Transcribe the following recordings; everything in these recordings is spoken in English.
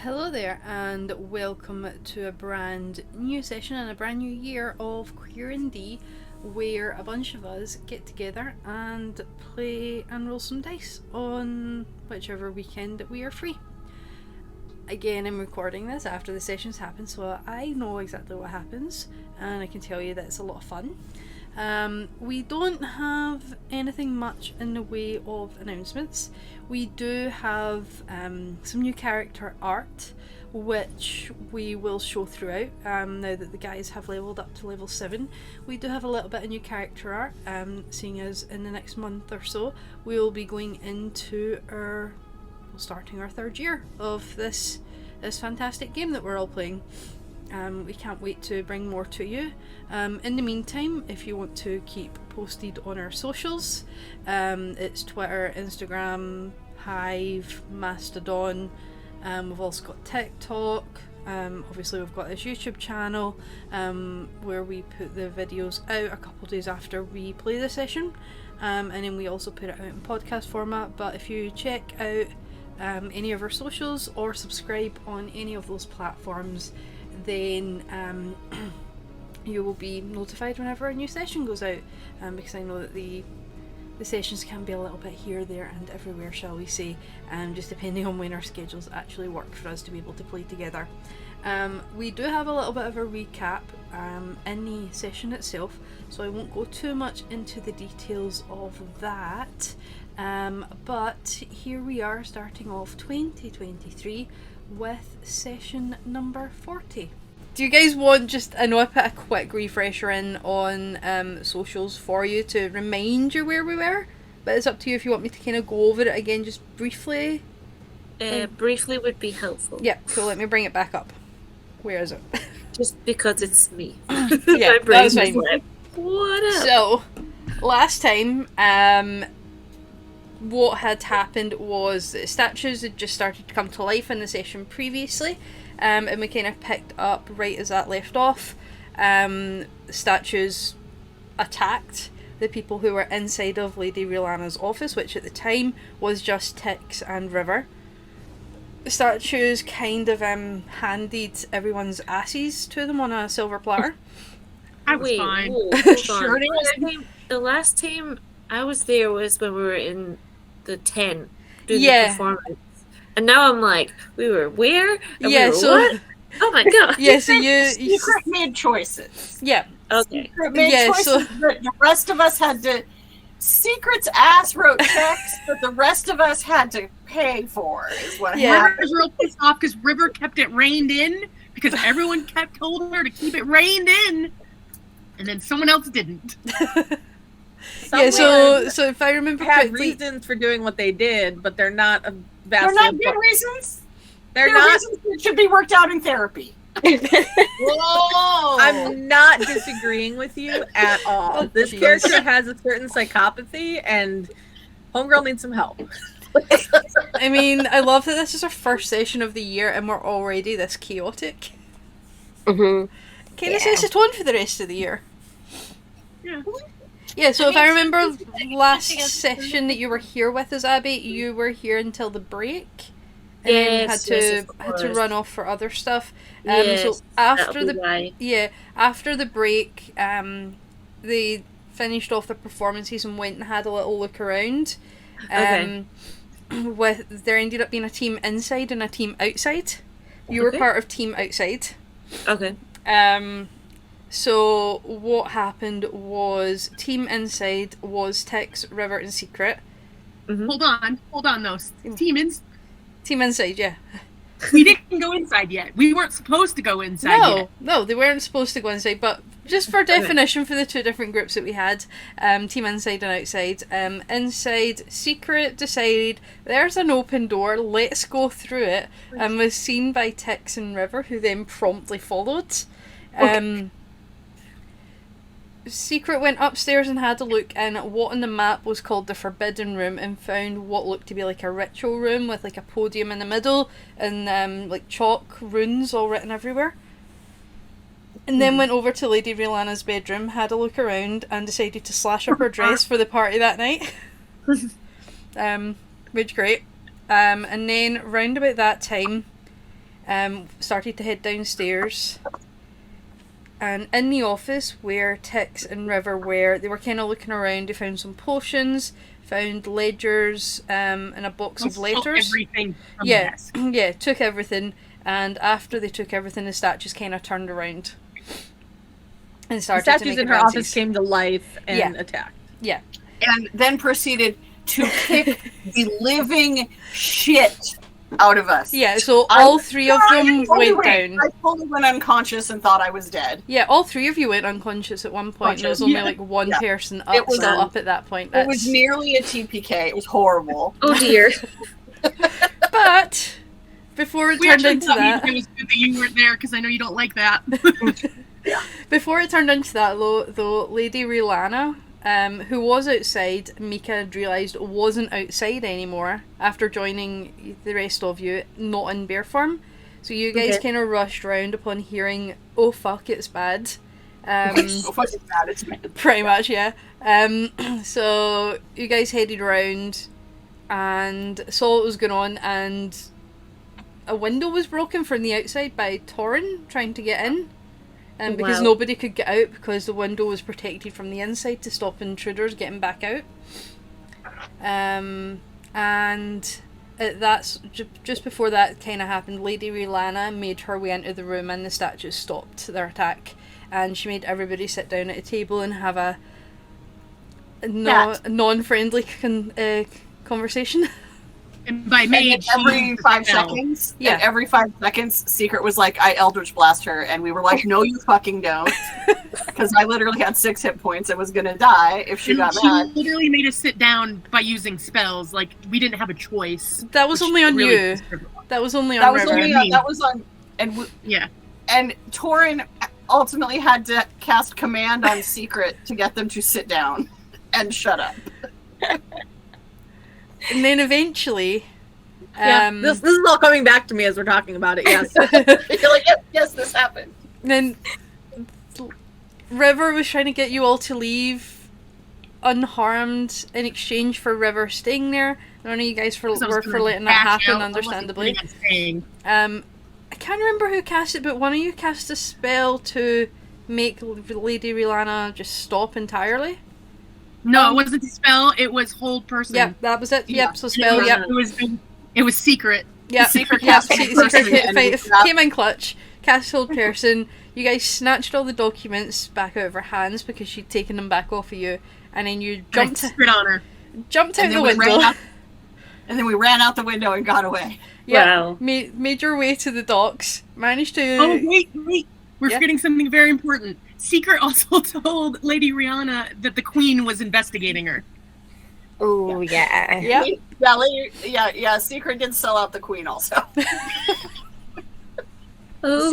Hello there, and welcome to a brand new session and a brand new year of Queer and D, where a bunch of us get together and play and roll some dice on whichever weekend that we are free. Again, I'm recording this after the sessions happen, so I know exactly what happens, and I can tell you that it's a lot of fun. We don't have anything much in the way of announcements. We do have some new character art, which we will show throughout. Now that the guys have leveled up to level 7, we do have a little bit of new character art, seeing as in the next month or so we will be going into starting our third year of this fantastic game that we're all playing. We can't wait to bring more to you. In the meantime, if you want to keep posted on our socials, it's Twitter, Instagram, Hive, Mastodon. We've also got TikTok. Obviously we've got this YouTube channel where we put the videos out a couple days after we play the session, and then we also put it out in podcast format. But if you check out any of our socials or subscribe on any of those platforms, then you will be notified whenever a new session goes out, because I know that the sessions can be a little bit here, there and everywhere, shall we say, just depending on when our schedules actually work for us to be able to play together. We do have a little bit of a recap in the session itself, so I won't go too much into the details of that, but here we are starting off 2023 with session number 40. Do you guys want just, I know I put a quick refresher in on socials for you to remind you where we were, but it's up to you if you want me to kind of go over it again just briefly. Briefly would be helpful. Yeah, so let me bring it back up. Where is it? Just because it's me. Yeah, that's fine. Like, what up? So, last time, what had happened was that statues had just started to come to life in the session previously, and we kind of picked up right as that left off. Statues attacked the people who were inside of Lady Riolana's office, which at the time was just Tix and River. The statues kind of handed everyone's asses to them on a silver platter. I was fine. Sure. The last time I was there was when we were in the tent doing the performance, and now I'm like, we were where? And yeah, we were so what? Oh my god! Yeah, so Secret made choices. Yeah. Okay. Secret made choices. So the rest of us had to. Secret's ass wrote checks, but the rest of us had to pay for. Is what happened. River was real pissed off because River kept it reined in because everyone kept told her to keep it reined in, and then someone else didn't. Yeah, so if I remember correctly, reasons for doing what they did, but they're not a They're not good reasons. They're not reasons that should be worked out in therapy. Whoa! I'm not disagreeing with you at all. This character has a certain psychopathy, and Homegirl needs some help. I mean, I love that this is our first session of the year, and we're already this chaotic. Mm-hmm. Kind of sets the tone for the rest of the year. Yeah. Yeah, so if I remember last session that you were here with us, Abby, you were here until the break. And then had to run off for other stuff. So after after the break, they finished off the performances and went and had a little look around. There ended up being a team inside and a team outside. You were part of team outside. Okay. So what happened was team inside was Tix, River, and Secret. Mm-hmm. Hold on though. Team inside, yeah. We didn't go inside yet. We weren't supposed to go inside yet. No, they weren't supposed to go inside, but just for definition for the two different groups that we had, team inside and outside. Inside, Secret decided, there's an open door, let's go through it, and was seen by Tix and River, who then promptly followed. Secret went upstairs and had a look in at what on the map was called the Forbidden Room, and found what looked to be like a ritual room with like a podium in the middle and like chalk runes all written everywhere. And then went over to Lady Riolana's bedroom, had a look around, and decided to slash up her dress for the party that night. Which great. And then round about that time, started to head downstairs. And in the office where Tix and River were, they were kind of looking around. They found some potions, found ledgers, and a box of letters. Everything from Yeah, the desk. yeah, took everything. And after they took everything, the statues kind of turned around and The started to statues make in her advances. office came to life and attacked. Yeah. And then proceeded to kick the living shit out of us. Yeah, so all three of them went down. I totally went unconscious and thought I was dead. Yeah, all three of you went unconscious at one point. There was only like one person up, It was, still up at that point. It was nearly a TPK. It was horrible. Oh dear. But before it We turned actually into thought that, it was good that you weren't there because I know you don't like that. before it turned into that, though, Lady Rilana, who was outside, Mika had realised wasn't outside anymore after joining the rest of you, not in bear form. So you guys kind of rushed round upon hearing, "Oh fuck, it's bad." So fucking bad. It's bad. Pretty much, yeah. So you guys headed around and saw what was going on, and a window was broken from the outside by Torrin trying to get in. Because Wow. nobody could get out because the window was protected from the inside to stop intruders getting back out. And that's just before that kind of happened, Lady Rilana made her way into the room and the statues stopped their attack. And she made everybody sit down at a table and have a non-friendly conversation. And by And mage, every 5 fell. seconds, Yeah. and every 5 seconds, Secret was like, I Eldritch Blast her, and we were like, no, you fucking don't. Because I literally had 6 hit points. I was gonna die if she got She mad. literally made us sit down by using spells. Like, we didn't have a choice. That was which only on really you. pissed her off. That was only on That was River. only Me. that was on, Yeah. and Torrin ultimately had to cast command on Secret to get them to sit down and shut up. And then eventually... This is all coming back to me as we're talking about it, yes. You're like, yes, this happened. then River was trying to get you all to leave unharmed in exchange for River staying there. None of you guys were for letting that happen, understandably. I can't remember who cast it, but one of you cast a spell to make Lady Rilana just stop entirely. No, it wasn't a spell. It was hold person. Yep, that was it. Yeah. Yep, so spell, yep. It was secret. Yep, Secret yep, cast hold person and came in clutch. Cast hold person. You guys snatched all the documents back out of her hands because she'd taken them back off of you, and then you jumped Spit on her. out And the then we window. ran out, and then we ran out the window and got away. Yeah, Wow. made your way to the docks. Managed to. Oh, wait. We're Yeah. forgetting something very important. Secret also told Lady Rihanna that the Queen was investigating her. Oh, yeah. Yeah. Yeah, Secret did sell out the Queen also. Ooh.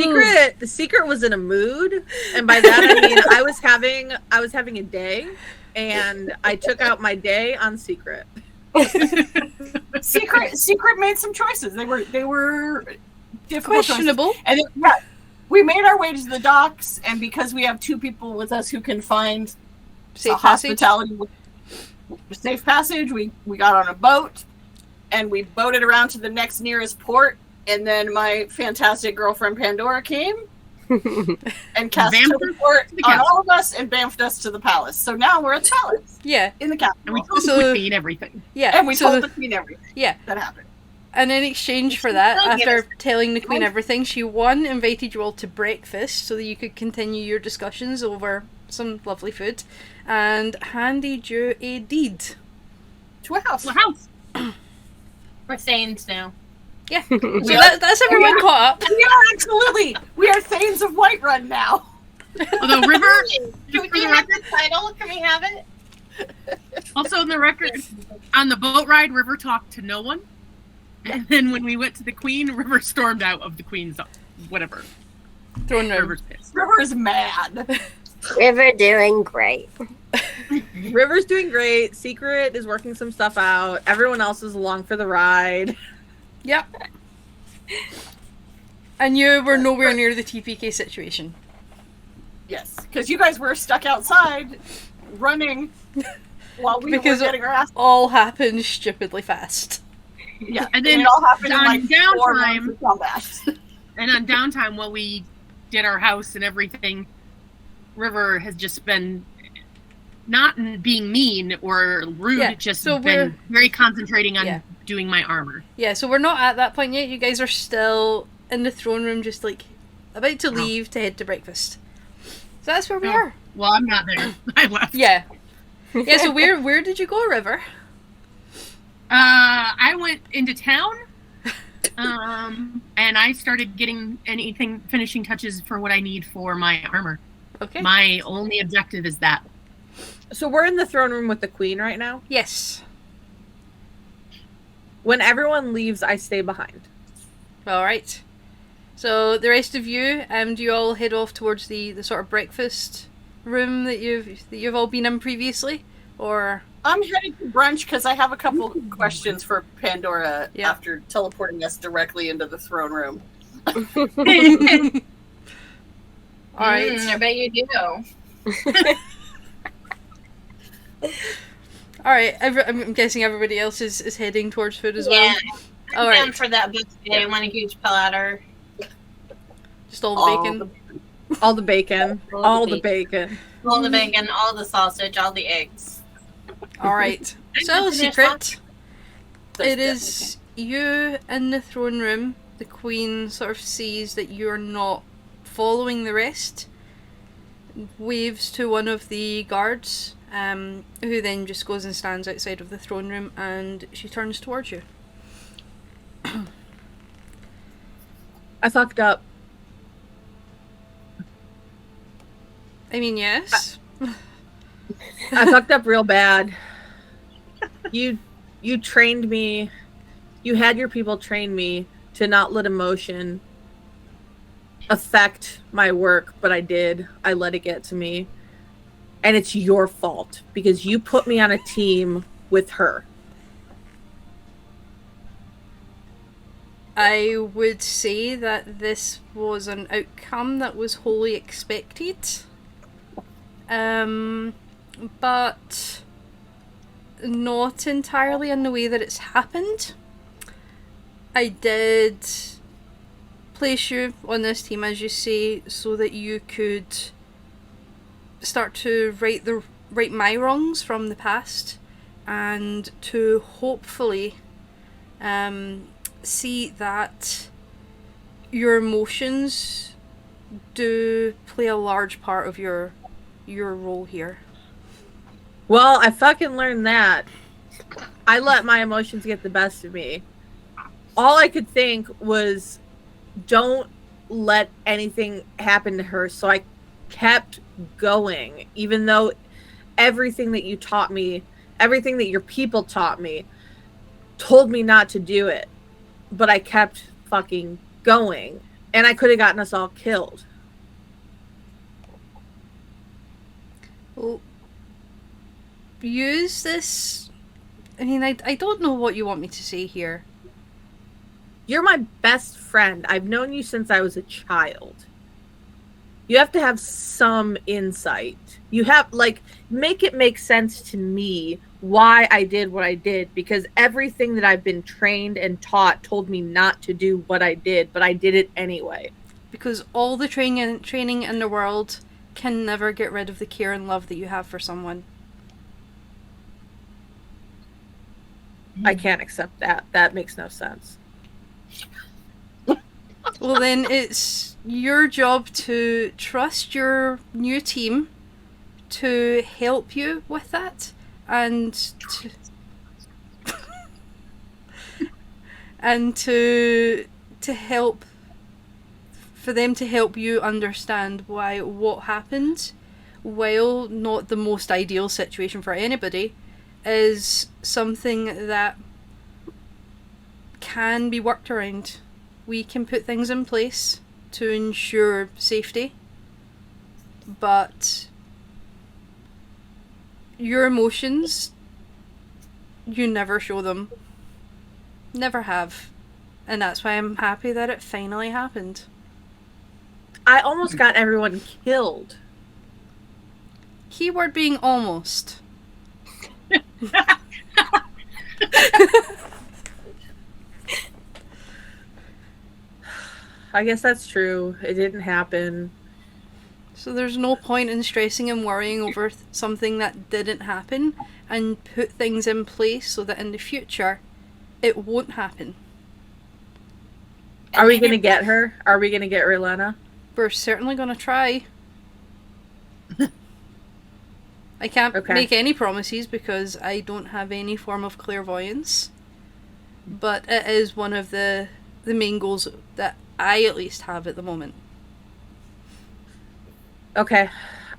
The secret was in a mood, and by that I mean I was having a day, and I took out my day on Secret. Secret made some choices. They were difficult Questionable. choices. And then, we made our way to the docks, and because we have 2 people with us who can find Safe a passage. hospitality, safe passage, we got on a boat, and we boated around to the next nearest port. And then my fantastic girlfriend Pandora came and cast Vamped teleport to the on castle. all of us and bamfed us to the palace. So now we're at the palace Yeah, in the capital. And we told So- the Queen everything. yeah. And we so, told the Queen everything yeah. that happened. And in exchange for that, still give after telling the Queen everything, she invited you all to breakfast so that you could continue your discussions over some lovely food, and handed you a deed. To a house. The house. We're Thanes now. Yeah. So that's everyone caught up. We are absolutely. We are Thanes of Whiterun now. Although River, Do just for we the have record, the title? Can we have it? also in the record, on the boat ride, River talked to no one. And then when we went to the Queen, River stormed out of the Queen's whatever. Throne room. River's pissed. River is mad. River doing great. River's doing great. Secret is working some stuff out. Everyone else is along for the ride. Yep. And you were nowhere near the TPK situation. Yes, because you guys were stuck outside, running, while we Because were getting our ass. all happened stupidly fast. Yeah, And then it all happened in on like 4 downtime- rounds of combat. And on downtime, while we did our house and everything, River has just been not being mean or rude, Yeah, just so been very concentrating on Yeah. doing my armor. Yeah, so we're not at that point yet. You guys are still in the throne room, just like about to leave to head to breakfast. So that's where we are. Well, I'm not there. I left. Yeah. Yeah, so where did you go, River? I went into town, and I started getting finishing touches for what I need for my armor. Okay. My only objective is that. So we're in the throne room with the queen right now. Yes. When everyone leaves, I stay behind. All right. So the rest of you, do you all head off towards the sort of breakfast room that you've all been in previously, or? I'm headed to brunch because I have a couple questions for Pandora after teleporting us directly into the throne room. All right. I bet you do. All right. I'm guessing everybody else is heading towards food as well. Yeah. All I'm down right. for that buffet. I want a huge platter. Just all the bacon. All the bacon. All the bacon. All the bacon, all the sausage, all the eggs. All right. So, Secret, it is you in the throne room. The queen sort of sees that you're not following the rest, waves to one of the guards, who then just goes and stands outside of the throne room, and she turns towards you. I fucked up. I mean, yes. I fucked up real bad. You trained me. You had your people train me to not let emotion affect my work, but I did. I let it get to me. And it's your fault because you put me on a team with her. I would say that this was an outcome that was wholly expected. But not entirely in the way that it's happened. I did place you on this team, as you say, so that you could start to right my wrongs from the past, and to hopefully see that your emotions do play a large part of your role here. Well, I fucking learned that. I let my emotions get the best of me. All I could think was, don't let anything happen to her. So I kept going, even though everything that you taught me, everything that your people taught me, told me not to do it. But I kept fucking going. And I could have gotten us all killed. Well, use this. I mean, I don't know what you want me to say here. You're my best friend. I've known you since I was a child. You have to have some insight. You have, make it make sense to me why I did what I did, because everything that I've been trained and taught told me not to do what I did, but I did it anyway. Because all the training in the world can never get rid of the care and love that you have for someone. I can't accept that. That makes no sense. Well, then it's your job to trust your new team to help you with that, and to help, for them to help you understand why what happened, while not the most ideal situation for anybody, is something that can be worked around. We can put things in place to ensure safety, but your emotions, you never show them. Never have. And that's why I'm happy that it finally happened. I almost got everyone killed. Keyword being almost. I guess that's true. It didn't happen. So there's no point in stressing and worrying over something that didn't happen, and put things in place so that in the future it won't happen. Are we gonna get her? Are we gonna get Relena? We're certainly going to try. I can't make any promises because I don't have any form of clairvoyance. But it is one of the main goals that I at least have at the moment. Okay.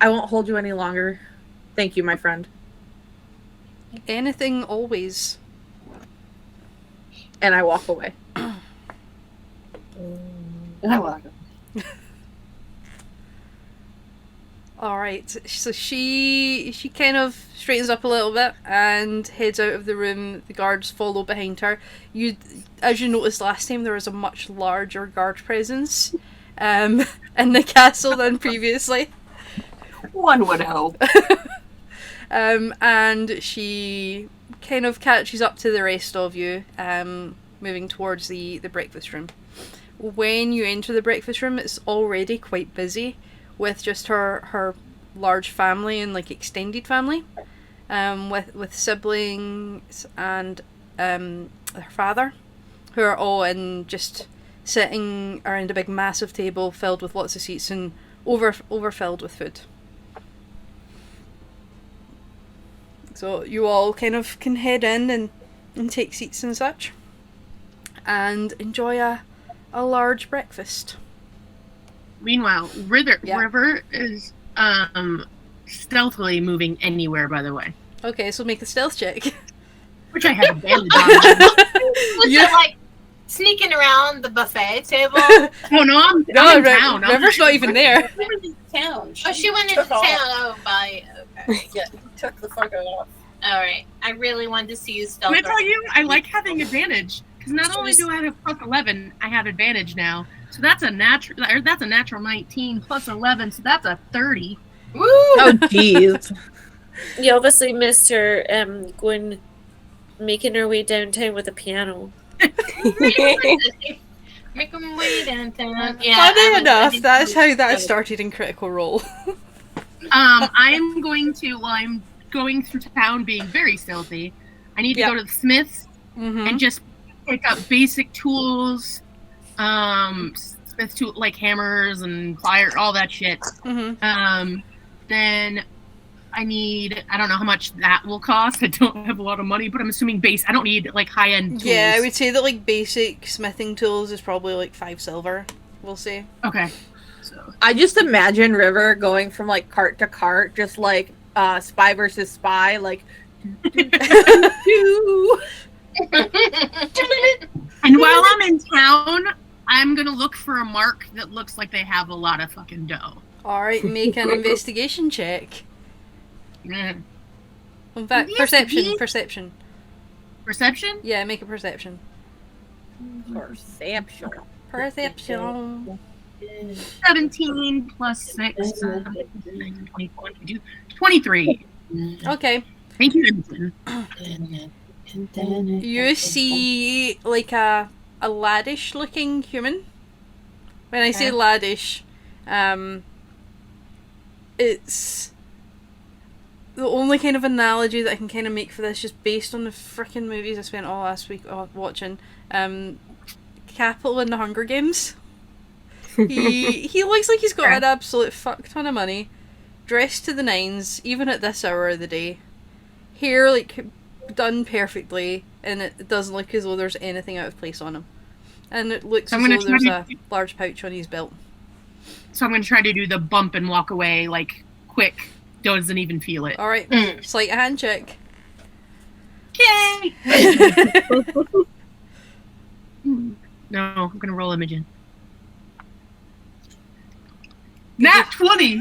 I won't hold you any longer. Thank you, my friend. Anything, always. And I walk away. Alright, so she kind of straightens up a little bit and heads out of the room. The guards follow behind her. As you noticed last time, there was a much larger guard presence in the castle than previously. One would hope. And she kind of catches up to the rest of you, moving towards the breakfast room. When you enter the breakfast room, it's already quite busy with just her large family and like extended family, with siblings and her father, who are all in just sitting around a big massive table filled with lots of seats and overfilled with food. So you all kind of can head in and take seats and such, and enjoy a large breakfast. Meanwhile, River is stealthily moving anywhere, by the way. Okay, so make a stealth check. Which I have advantage on. Was it like sneaking around the buffet table? Oh no, I'm in town. River's not even there. Oh, she went into town. Oh, bye. Okay. Yeah, took the fuck off. All right. I really wanted to see you stealth. Can I tell you, I like having advantage because not only do I have plus 11, I have advantage now. So that's a natural 19 plus 11, so that's a 30. Woo! Oh, jeez. You obviously missed her making her way downtown with a piano. Make them way downtown. Yeah, Funny enough, that's how that started in Critical Role. I'm going through town being very stealthy. I need to go to the Smiths and just pick up basic tools, Smith tool like hammers and fire, all that shit. Then I don't know how much that will cost. I don't have a lot of money, but I'm assuming I don't need like high end tools. Yeah, I would say that like basic smithing tools is probably like 5 silver. We'll say. Okay. So I just imagine River going from like cart to cart, just like Spy versus Spy, like. And while I'm in town, I'm gonna look for a mark that looks like they have a lot of fucking dough. Alright, make an investigation check. Mm. In fact, perception. Perception? Yeah, make a perception. Perception. Perception. 17 plus 6. 23. Okay. Thank you, Edison. You see like a laddish looking human. When I say laddish, it's the only kind of analogy that I can kind of make for this, just based on the frickin' movies I spent all last week watching. Capital in the Hunger Games. He looks like he's got an absolute fuck ton of money, dressed to the nines, even at this hour of the day. Hair like done perfectly, and it doesn't look as though there's anything out of place on him. And it looks as though there's a large pouch on his belt. So I'm going to try to do the bump and walk away, like, quick. Doesn't even feel it. Alright, sleight of hand check. Okay! No, I'm going to roll Imogen. Nat 20!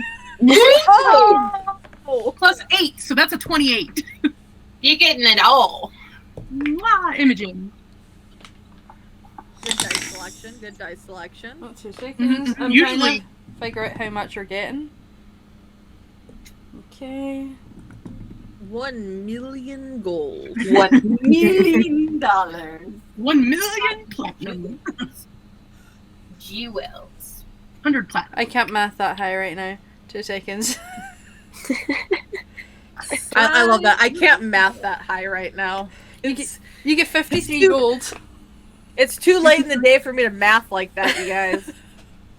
Plus 8, so that's a 28. You're getting it all. Mwah, Imogen. Good dice selection. Good dice selection. Not 2 seconds. I'm Usually trying to figure out how much you're getting. Okay. 1 million gold. $1 million. 1 million platinum. jewels. 100 platinum. I can't math that high right now. 2 seconds. I love that. I can't math that high right now. You get 53 gold. It's too late in the day for me to math like that, you guys.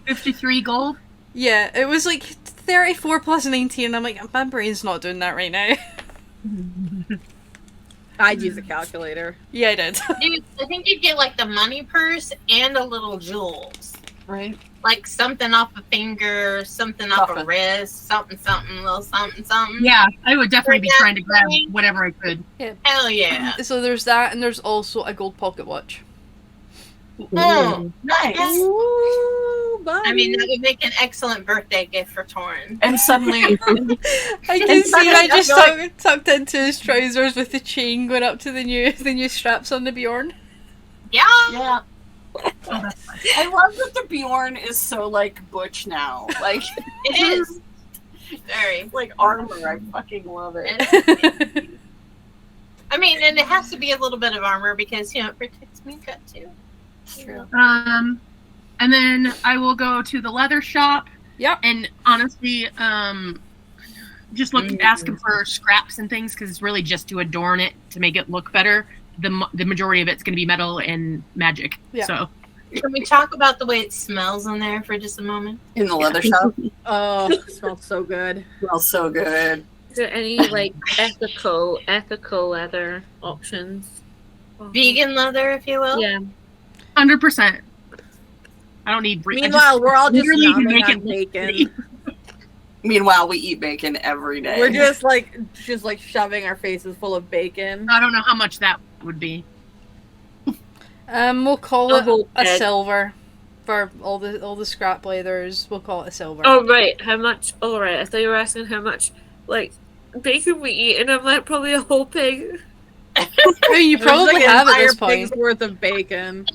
53 gold. Yeah, it was like 34 plus 19, and I'm like, my brain's not doing that right now. I'd use a calculator. Yeah, I did. I think you get like the money purse and a little jewels. Right. Like something off a finger, something off a Something. wrist, something, little something. Yeah, I would definitely be trying to grab whatever I could. Hell yeah. So there's that, and there's also a gold pocket watch. Oh, Nice. Ooh, buddy. I mean, that would make an excellent birthday gift for Torrin. And suddenly, I can see suddenly I just I feel tucked into his trousers with the chain going up to the new straps on the Bjorn. Yeah. yeah. I love that the Bjorn is so like butch now. Like It is. Very. like armor. I fucking love it. I mean, and it has to be a little bit of armor because, it protects me gut too. True. And then I will go to the leather shop. Yep. And honestly, just asking for scraps and things because it's really just to adorn it to make it look better. The majority of it's going to be metal and magic. Yeah. So Can we talk about the way it smells in there for just a moment? In the leather shop. Oh, it smells so good. Smells so good. Is there any like ethical leather options? Vegan leather, if you will. Yeah. 100%. I don't need. Meanwhile, we're all just literally nomming make on it look bacon. pretty. Meanwhile, we eat bacon every day. We're just like shoving our faces full of bacon. I don't know how much that would be. We'll call A it whole a bed. silver for all the scrap leathers. We'll call it a silver. Oh right, how much? Oh right, I thought you were asking how much like bacon we eat, and I'm like probably a whole pig. I mean, you There's, probably like, an have at entire this point. pig's worth of bacon,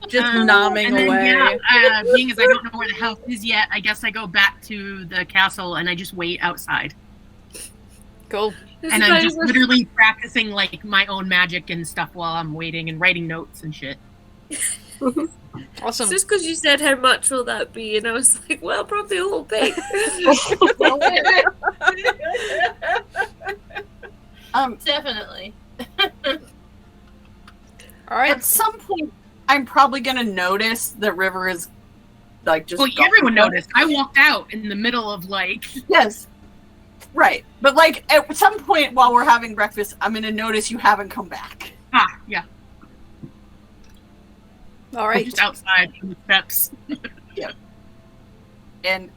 just nomming and then, away. Yeah, being as I don't know where the house is yet, I guess I go back to the castle and I just wait outside. Cool. And I'm just literally practicing like my own magic and stuff while I'm waiting and writing notes and shit. Awesome. Just because you said how much will that be, and I was like, well, probably a whole pig. Definitely. All right. At some point, I'm probably gonna notice the river is like just. Well, gone. everyone noticed. I walked out in the middle of like. Yes. Right, but like at some point while we're having breakfast, I'm gonna notice you haven't come back. Yeah. All right. Just outside on the steps. And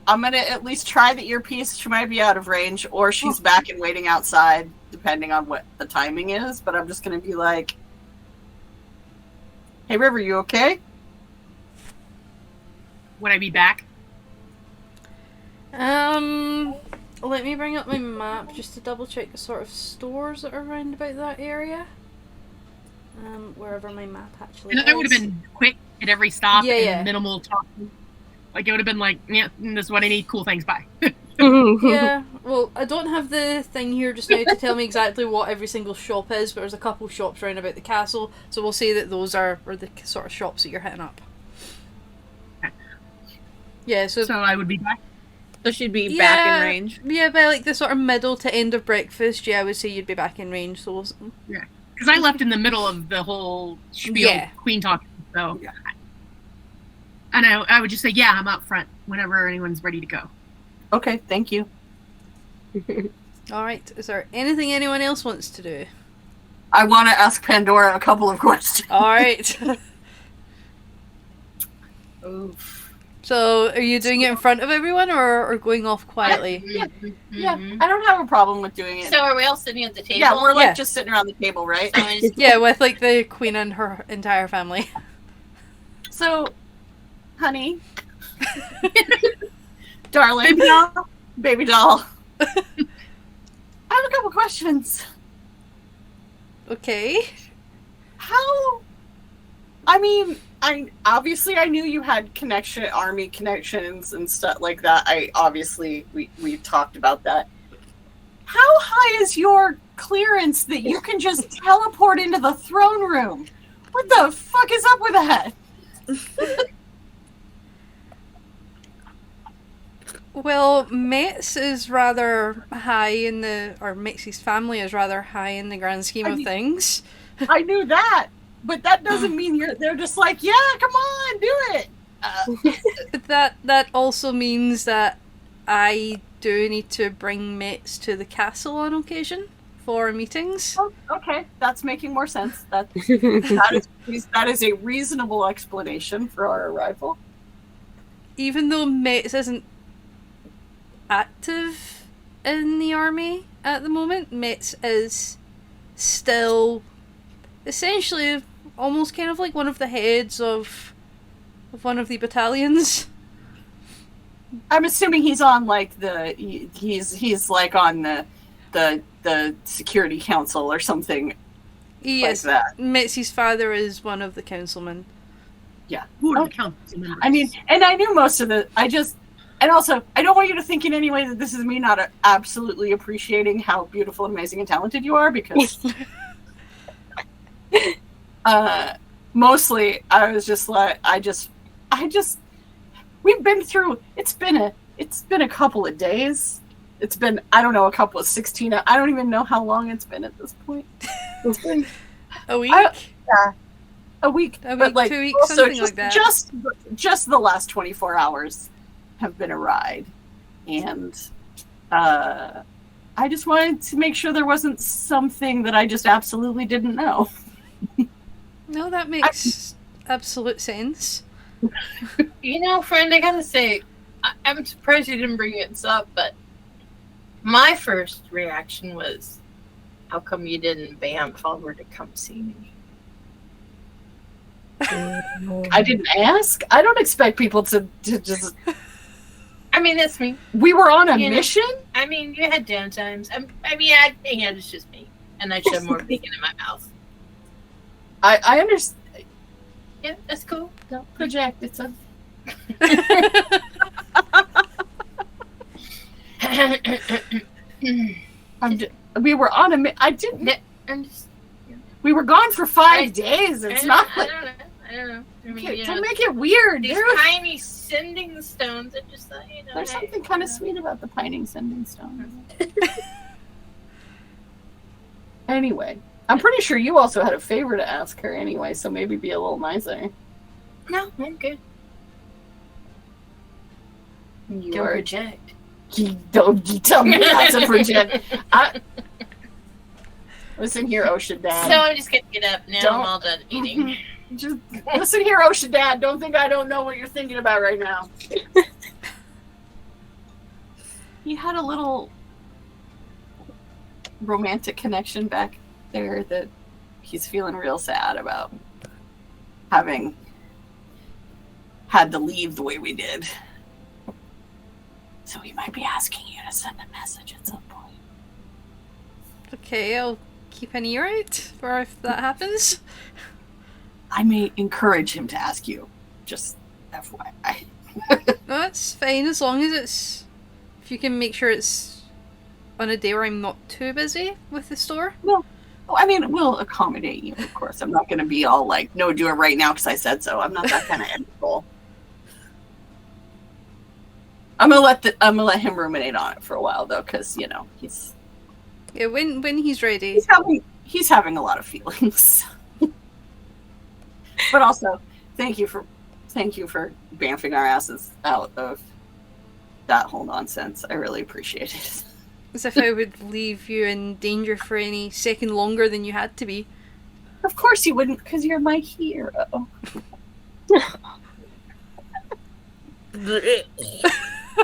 I'm gonna at least try the earpiece. She might be out of range, or she's back and waiting outside, depending on what the timing is. But I'm just gonna be like, "Hey, River, you okay?" Would I be back? Let me bring up my map just to double check the sort of stores that are around about that area. Wherever my map actually And is. I would have been quick at every stop Yeah, and yeah. minimal talking. Like it would have been like, yeah, this is what I need. Cool, thanks, bye. Yeah, well, I don't have the thing here just now to tell me exactly what every single shop is, but there's a couple shops around about the castle, so we'll say that those are the sort of shops that you're hitting up. Okay. Yeah, so So I would be back. So she'd be back in range. Yeah, by like the sort of middle to end of breakfast, yeah, I would say you'd be back in range. So Because I left in the middle of the whole spiel, Yeah. Queen talking. So, Yeah. And I would just say, yeah, I'm out front whenever anyone's ready to go. Okay, thank you. all right, is there anything anyone else wants to do? I want to ask Pandora a couple of questions. All right. Oof. So, are you doing it in front of everyone or going off quietly? Yeah, I don't have a problem with doing it. So are we all sitting at the table? Yeah, we're like Yeah. just sitting around the table, right? So it's- Yeah, with like the queen and her entire family. So, honey, darling, baby doll, I have a couple questions. Okay. How? I mean, I obviously I knew you had army connections and stuff like that. We talked about that. How high is your clearance that you can just teleport into the throne room? What the fuck is up with that? Well, Metz is rather high in or Metz's family is rather high in the grand scheme of things. I knew that, but that doesn't mean they're just like, yeah, come on, do it. That also means that I do need to bring Metz to the castle on occasion for meetings. Oh, okay, that's making more sense. That is a reasonable explanation for our arrival. Even though Metz isn't active in the army at the moment, Metz is still essentially almost kind of like one of the heads of one of the battalions. I'm assuming he's on like he's like on the security council or something. Yes, like that. Metz's father is one of the councilmen. Yeah. Who are the council members? I mean, and I knew most of and also, I don't want you to think in any way that this is me not absolutely appreciating how beautiful, amazing, and talented you are, because mostly I was just like, we've been through, it's been a couple of days. It's been, I don't know, a couple of 16, I don't even know how long it's been at this point. It's been a week? Yeah. A week, but like 2 weeks, also something like that. Just the last 24 hours have been a ride, and I just wanted to make sure there wasn't something that I just absolutely didn't know. No, that makes absolute sense. You know, friend, I gotta say, I'm surprised you didn't bring it up, but my first reaction was, how come you didn't bamf over to come see me? I didn't ask. I don't expect people to just... I mean, that's me. We were on a mission? I mean, you had downtimes. It's just me. And I should have more bacon in my mouth. I understand. Yeah, that's cool. Don't project. It's a... we were on a... I didn't... I'm just... We were gone for 5 days. It's not like... I don't know. I mean, Okay, don't make it weird. These tiny sending stones. I just thought, There's something kind of sweet about the pining sending stones. Anyway, I'm pretty sure you also had a favor to ask her anyway, so maybe be a little nicer. No, I'm good. You Don't are... project. Don't tell me not to project. Listen here, Ocean Dad. So I'm just gonna get up now. I'm all done eating. Just listen here, Ocean Dad. Don't think I don't know what you're thinking about right now. He had a little romantic connection back there that he's feeling real sad about having had to leave the way we did. So he might be asking you to send a message at some point. Okay, I'll keep an ear out for if that happens. I may encourage him to ask you. Just FYI. No, that's fine as long as it's... If you can make sure it's on a day where I'm not too busy with the store. Well, I mean, we'll accommodate you, of course. I'm not going to be all like, no, do it right now because I said so. I'm not that kind of asshole. I'm gonna let him ruminate on it for a while though, because he's when he's ready. He's having a lot of feelings. But also, thank you for bamfing our asses out of that whole nonsense. I really appreciate it. As if I would leave you in danger for any second longer than you had to be. Of course you wouldn't, because you're my hero.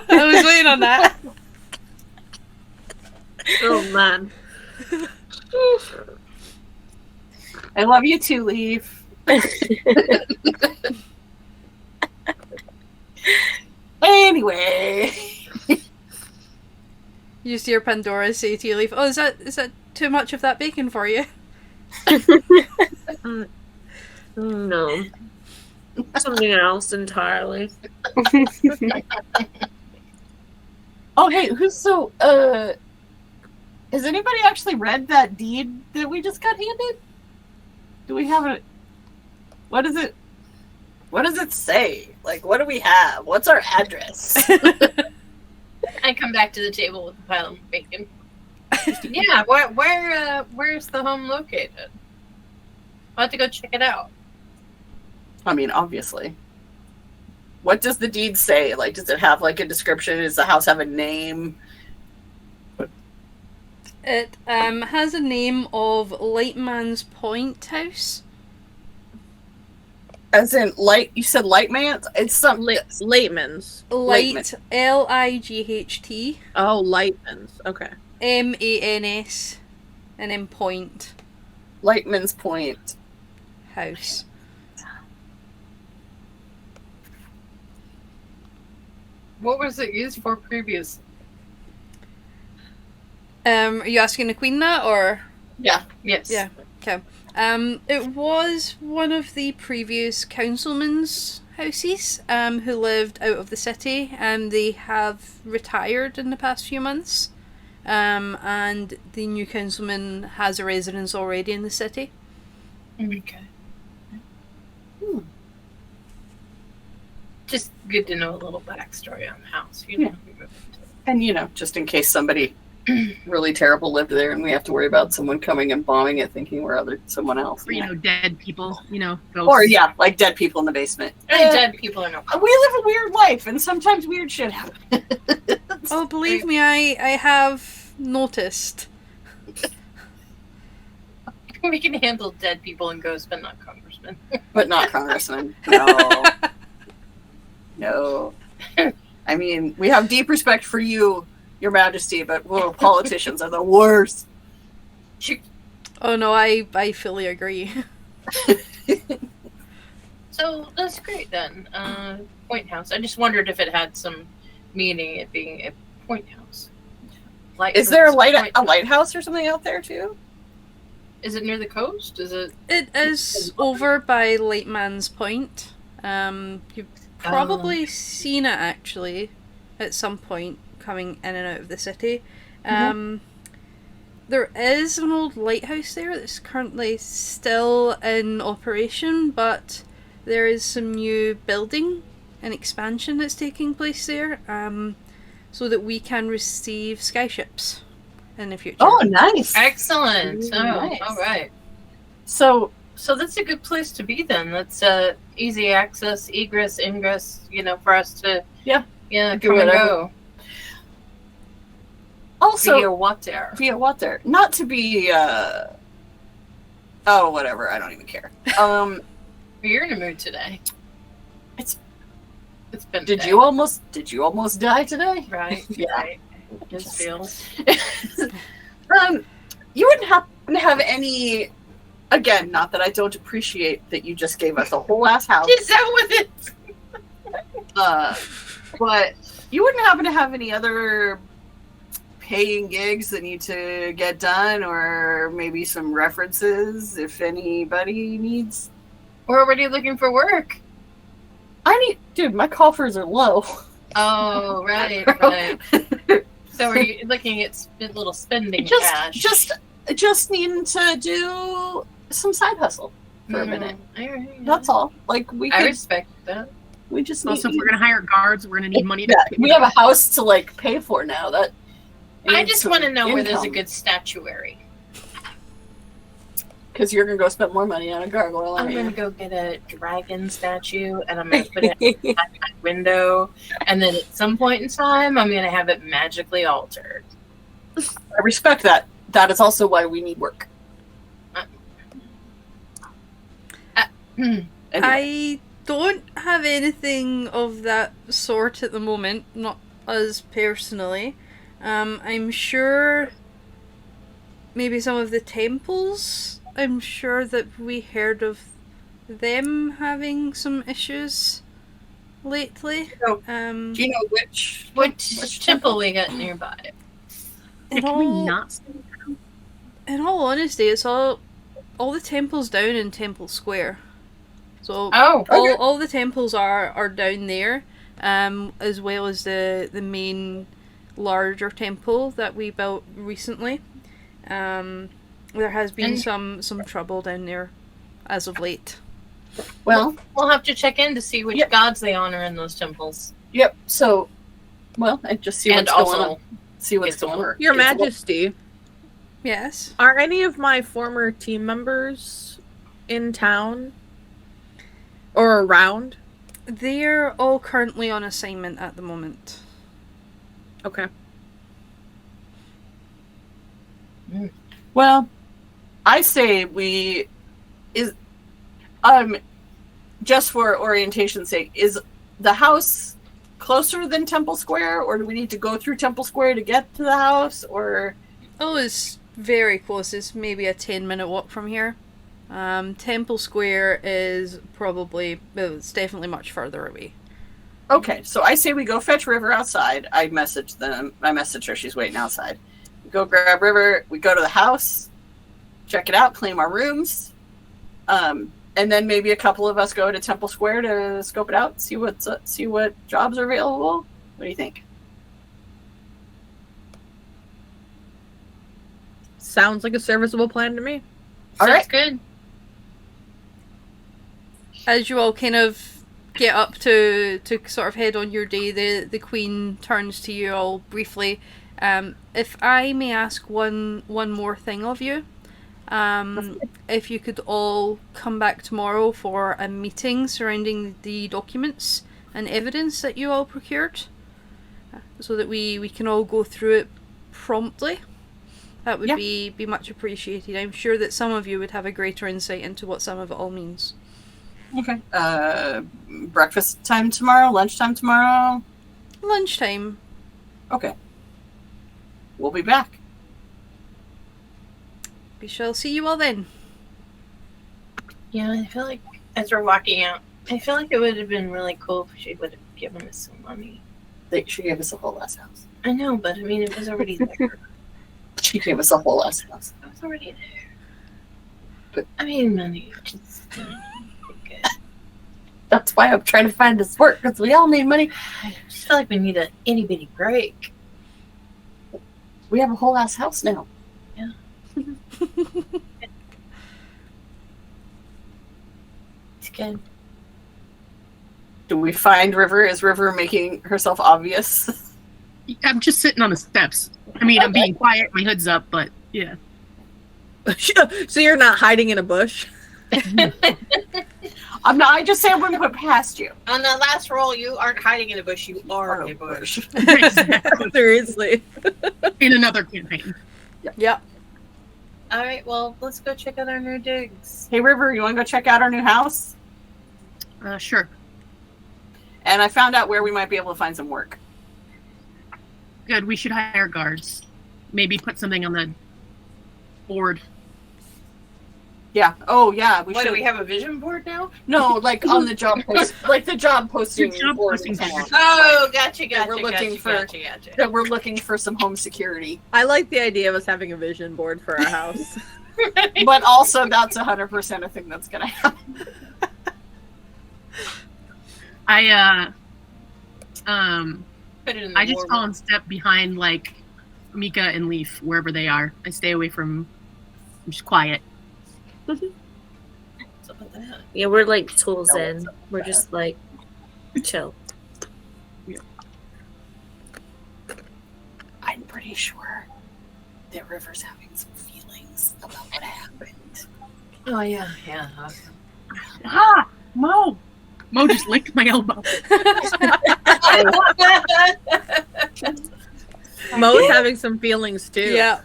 I was waiting on that. Oh man. I love you too, Leaf. Anyway. You just hear Pandora say to you, Leaf, oh, is that too much of that bacon for you? No. Something else entirely. Oh, hey, has anybody actually read that deed that we just got handed? Do we have what does it say? Like, what do we have? What's our address? back to the table with a pile of bacon. Yeah, where's the home located? I'll have to go check it out. I mean, obviously. What does the deed say? Like, does it have like a description? Does the house have a name? It has a name of Lightman's Point House. As in light? You said Lightman? It's some Lightman's. Light, Light. Oh, Lightman's. Okay. Mans, and then Point Lightman's Point House. What was it used for previous? Are you asking the Queen that, or? Yeah. Yes. Yeah. Okay. It was one of the previous councilmen's houses who lived out of the city. They have retired in the past few months. And the new councilman has a residence already in the city. Okay. Just good to know a little backstory on the house. You know. And, you know, just in case somebody really terrible lived there and we have to worry about someone coming and bombing it thinking we're someone else. Or, you know, dead people, you know. Ghosts. Or, yeah, like dead people in the basement. And dead people are no. We live a weird life and sometimes weird shit happens. Oh, believe me, I have noticed. We can handle dead people and ghosts, but not congressmen. But not congressmen. No. No. I mean, we have deep respect for you, Your Majesty, but whoa, politicians are the worst. Oh no, I fully agree. So that's great then. Point house. I just wondered if it had some meaning, it being a point house. Is there a lighthouse or something out there too? Is it near the coast? Is it? It is over by Lightman's Point. You've probably seen it actually at some point coming in and out of the city. There is an old lighthouse there that's currently still in operation, but there is some new building and expansion that's taking place there, so that we can receive skyships in the future. Oh, nice. Excellent. Oh, Nice. all right. So that's a good place to be then. That's easy access, egress, ingress, you know, for us to do come and whatever. go. Also, Via water. via water. Not to be, oh, whatever. I don't even care. You're in a mood today. It's been. Did you almost die today? Right. Yeah. Right. Just feels. You wouldn't happen to have any. Again, not that I don't appreciate that you just gave us a whole ass house. Is that with it? But you wouldn't happen to have any other paying gigs that need to get done, or maybe some references if anybody needs. We're already looking for work. Dude, my coffers are low. Oh, right, right. So are you looking at little spending cash? Just needing to do some side hustle for a minute. All right, That's all. Like I respect that. We just Also, if need. we're gonna hire guards, we're gonna need money to pay We have a house to like pay for now. That I needs just some want to know where there's a income. good statuary. Because you're gonna go spend more money on a gargoyle. I'm aren't gonna you? go get a dragon statue, and I'm gonna put it at my window, and then at some point in time, I'm gonna have it magically altered. I respect that. That is also why we need work. Anyway. I don't have anything of that sort at the moment, not us personally. I'm sure maybe some of the temples, I'm sure that we heard of them having some issues lately. So, Um, Do you know which Which temple we got nearby? in Can we all, not? in all honesty, it's all the temples down in Temple Square. So Oh, all the temples are down there, as well as the main larger temple that we built recently. There has been some trouble down there as of late. Well, we'll have to check in to see which Yep. gods they honor in those temples. yep. So Well, and just see And what's going also on. See what's going on. Your Majesty, Yes. are any of my former team members in town or around? They're all currently on assignment at the moment. Okay. Well, I say just for orientation's sake, is the house closer than Temple Square, or do we need to go through Temple Square to get to the house, or? Oh, it's very close. It's maybe a 10-minute walk from here. Temple Square is probably, well, it's definitely much further away. Okay, so I say we go fetch River outside. I message her, she's waiting outside. We go grab River, we go to the house, check it out, claim our rooms, and then maybe a couple of us go to Temple Square to scope it out, see what jobs are available. What do you think? Sounds like a serviceable plan to me. All Sounds right. good. As you all kind of get up to sort of head on your day, the Queen turns to you all briefly. If I may ask one more thing of you, if you could all come back tomorrow for a meeting surrounding the documents and evidence that you all procured, so that we can all go through it promptly. That would be much appreciated. I'm sure that some of you would have a greater insight into what some of it all means. Okay. Breakfast time tomorrow? Lunchtime tomorrow? Lunchtime. Okay. We'll be back. We shall see you all then. Yeah, I feel like as we're walking out, I feel like it would have been really cool if she would have given us some money. She gave us a whole ass house. I know, but I mean, it was already there. She gave us a whole ass house. It was already there. But I mean, money. Just, good. That's why I'm trying to find this work, because we all need money. I just feel like we need a itty bitty break. We have a whole ass house now. Yeah. It's good. Do we find River? Is River making herself obvious? I'm just sitting on the steps. I mean, I'm being quiet, my hood's up, but yeah. So you're not hiding in a bush? I'm not. I just say I'm going to put past you. On that last roll, you aren't hiding in a bush. You are in a bush. Exactly. Seriously. In another campaign. Yep. All right, well, let's go check out our new digs. Hey, River, you want to go check out our new house? Sure. And I found out where we might be able to find some work. Good. We should hire guards. Maybe put something on the board. Yeah. Oh, yeah. We What, should. do we have a vision board now? No, like on the job post, like the job posting. Job board posting and so on. Oh, gotcha. That we're looking for- That we're looking for some home security, I like the idea of us having a vision board for our house. but also that's 100% a thing that's gonna happen. I Put it in the I just war call room. and step behind like Mika and Leaf wherever they are. I stay away from. I'm just quiet. What's up with that? Yeah, we're like tools No, in. it's not We're bad. just like chill. I'm pretty sure that River's having some feelings about what happened. Oh, yeah. Ah, Mo. Mo just licked my elbow. Mo's having some feelings too. Yeah.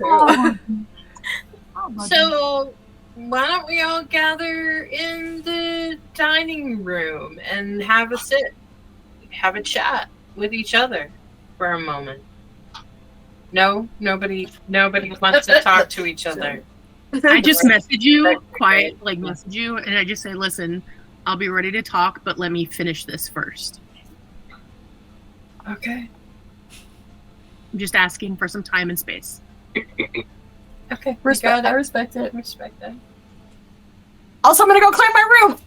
So, why don't we all gather in the dining room and have a chat with each other for a moment? No, nobody wants to talk to each other. I just message you, message you, and I just say, listen, I'll be ready to talk, but let me finish this first. Okay. I'm just asking for some time and space. Okay. Respect. I respect it. Respect that. Also, I'm gonna go clean my room.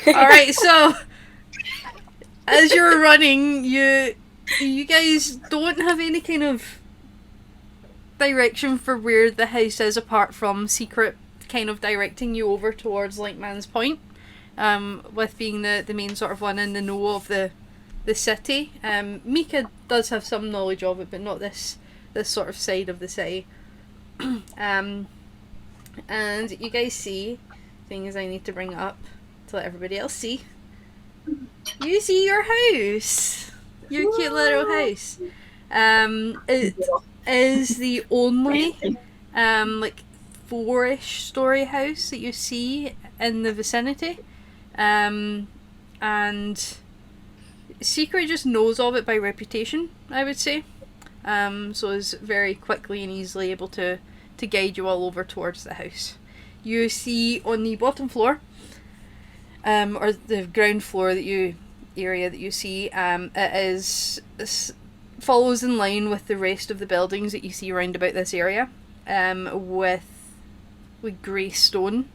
All right. So, as you're running, you guys don't have any kind of direction for where the house is, apart from Secret kind of directing you over towards like Man's Point, with being the main sort of one in the know of the the city. Mika does have some knowledge of it, but not this sort of side of the city. And you guys see, thing is I need to bring it up to let everybody else see. You see your house, your cute little house. It is the only like 4-ish story house that you see in the vicinity, and Secret just knows of it by reputation, I would say. So is very quickly and easily able to guide you all over towards the house. You see on the bottom floor, or the ground floor area that you see, it follows in line with the rest of the buildings that you see around about this area, with grey stone,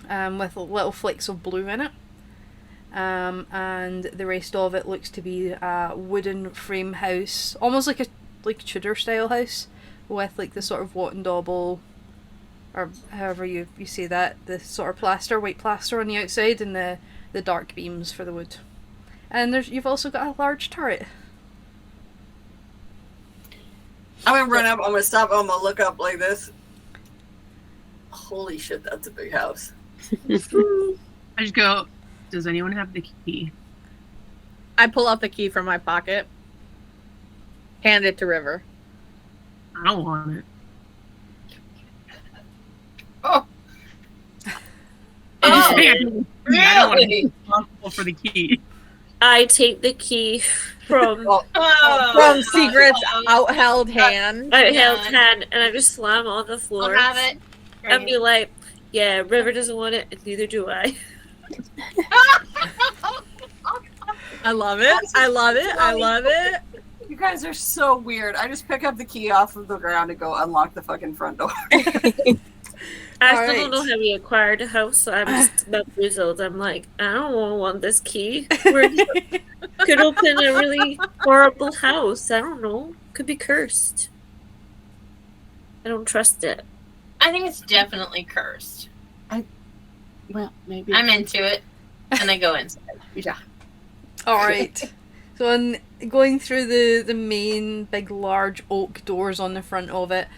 with little flecks of blue in it. And the rest of it looks to be a wooden frame house, almost like a Tudor style house, with like the sort of wat and dauble, or however you say that, the sort of white plaster on the outside, and the dark beams for the wood. And you've also got a large turret. I'm gonna run up, I'm gonna stop, I'm gonna look up like this. Holy shit, that's a big house. I just go, does anyone have the key? I pull out the key from my pocket, hand it to River. I don't want it. Oh. I don't want to be Really? responsible for the key. I take the key from From Secret's outheld hand. outheld hand, and I just slam on the floor. I'll have it. And be like, yeah, River doesn't want it, and neither do I. I love it. I love it. I love it. You guys are so weird. I just pick up the key off of the ground and go unlock the fucking front door. I still don't know how we acquired a house, so I'm just bamboozled. I'm like, I don't want this key. Could open a really horrible house. I don't know. Could be cursed. I don't trust it. I think it's definitely cursed. Well, maybe. I'm into it. And I go inside. Yeah. Alright. So on going through the main big large oak doors on the front of it,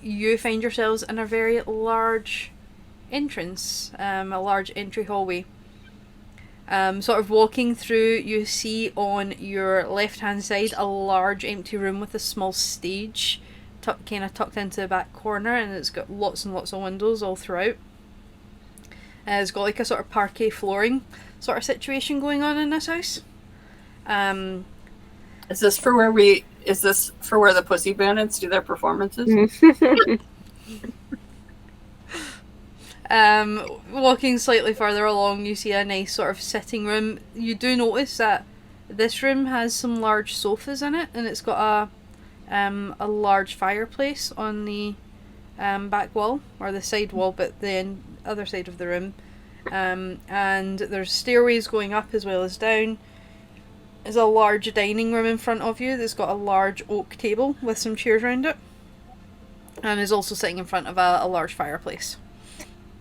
you find yourselves in a very large entrance, a large entry hallway. Sort of walking through, you see on your left hand side a large empty room with a small stage kind of tucked into the back corner, and it's got lots and lots of windows all throughout. It's got like a sort of parquet flooring sort of situation going on in this house. Is this for where the Pussy Bandits do their performances? Walking slightly further along, you see a nice sort of sitting room. You do notice that this room has some large sofas in it, and it's got a large fireplace on the back wall, or the side wall, but the other side of the room. And there's stairways going up as well as down. There's a large dining room in front of you that's got a large oak table with some chairs around it, and is also sitting in front of a large fireplace.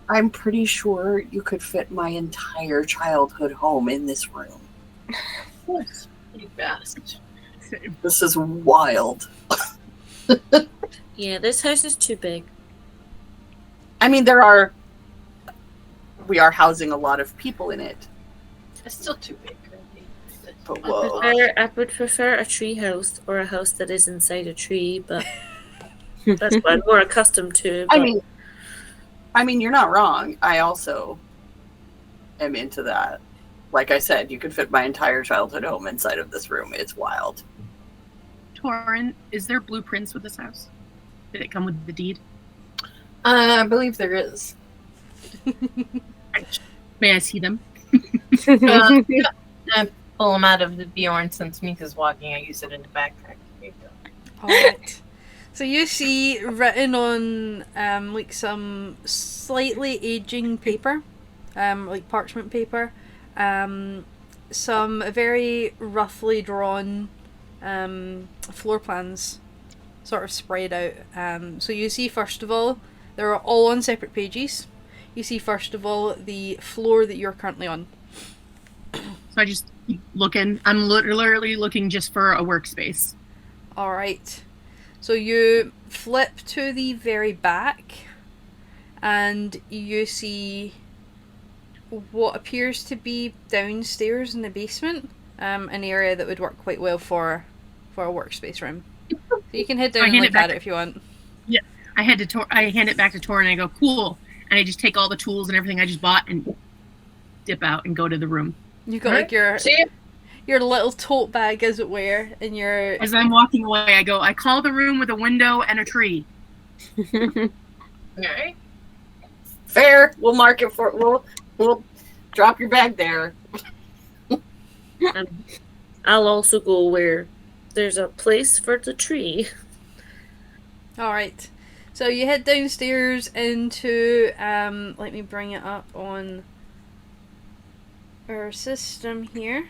I'm pretty sure you could fit my entire childhood home in this room. Yes. You best. This is wild. Yeah, this house is too big. I mean, we are housing a lot of people in it. It's still too big. But whoa. I would prefer a tree house, or a house that is inside a tree, but that's what I'm more accustomed to. But... I mean, you're not wrong. I also am into that. Like I said, you could fit my entire childhood home inside of this room. It's wild. Torin, is there blueprints with this house? Did it come with the deed? I believe there is. May I see them? I pull them out of the Bjorn since Mika's walking. I use it in the backpack. There you go. Alright. So you see written on like some slightly aging paper, like parchment paper, some very roughly drawn floor plans sort of spread out. So you see, first of all, they're all on separate pages. You see, first of all, the floor that you're currently on. So I just keep looking. I'm literally looking just for a workspace. All right. So you flip to the very back, and you see what appears to be downstairs in the basement, an area that would work quite well for a workspace room. So you can head down and look at it if you want. Yeah, I hand it back to Tor, and I go, cool. And I just take all the tools and everything I just bought and dip out and go to the room. You got like your little tote bag, as it were, and your. As I'm walking away, I go, I call the room with a window and a tree. Alright. Fair. We'll mark it for. We'll drop your bag there. I'll also go where there's a place for the tree. All right. So you head downstairs into. Let me bring it up on our system here.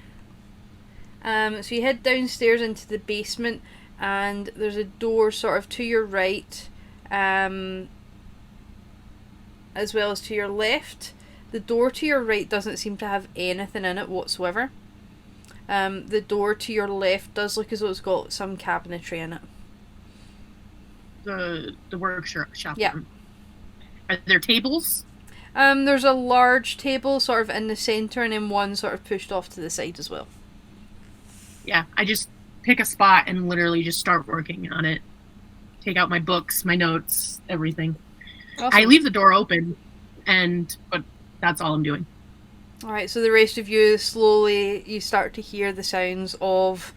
So you head downstairs into the basement, and there's a door sort of to your right, as well as to your left. The door to your right doesn't seem to have anything in it whatsoever. The door to your left does look as though it's got some cabinetry in it. The workshop. Yeah. Room. Are there tables? There's a large table sort of in the centre, and then one sort of pushed off to the side as well. Yeah, I just pick a spot and literally just start working on it. Take out my books, my notes, everything. Awesome. I leave the door open, but that's all I'm doing. Alright, so the rest of you, slowly, you start to hear the sounds of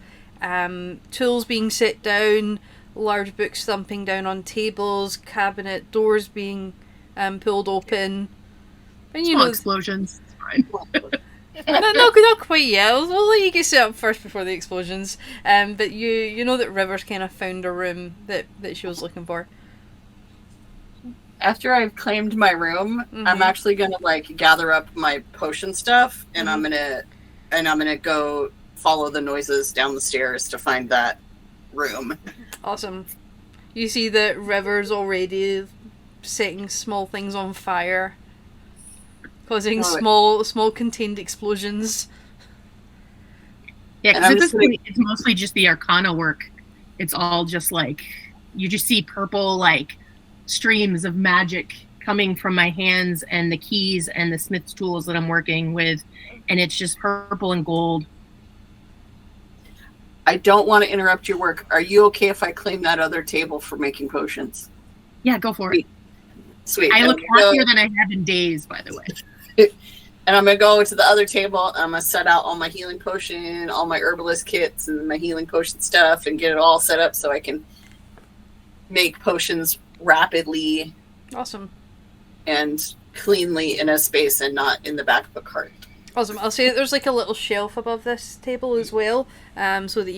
tools being set down, large books thumping down on tables, cabinet doors being pulled open. And Small explosions. It's fine. not quite yet. We'll let you get set up first before the explosions. But you know that River's kind of found a room that she was looking for. After I've claimed my room, I'm actually gonna gather up my potion stuff, and I'm gonna go follow the noises down the stairs to find that room. Awesome. You see that River's already setting small things on fire, causing small contained explosions. Yeah, because at this point, it's mostly just the Arcana work. It's all just you just see purple streams of magic coming from my hands and the keys and the smith's tools that I'm working with, and it's just purple and gold. I don't want to interrupt your work. Are you okay if I claim that other table for making potions? Yeah, go for it. Sweet. I look happier than I have in days, by the way. And I'm going to go to the other table, and I'm going to set out all my healing potion, all my herbalist kits, and my healing potion stuff, and get it all set up so I can make potions rapidly. Awesome. And cleanly in a space and not in the back of a cart. Awesome. I'll say that there's a little shelf above this table as well, so that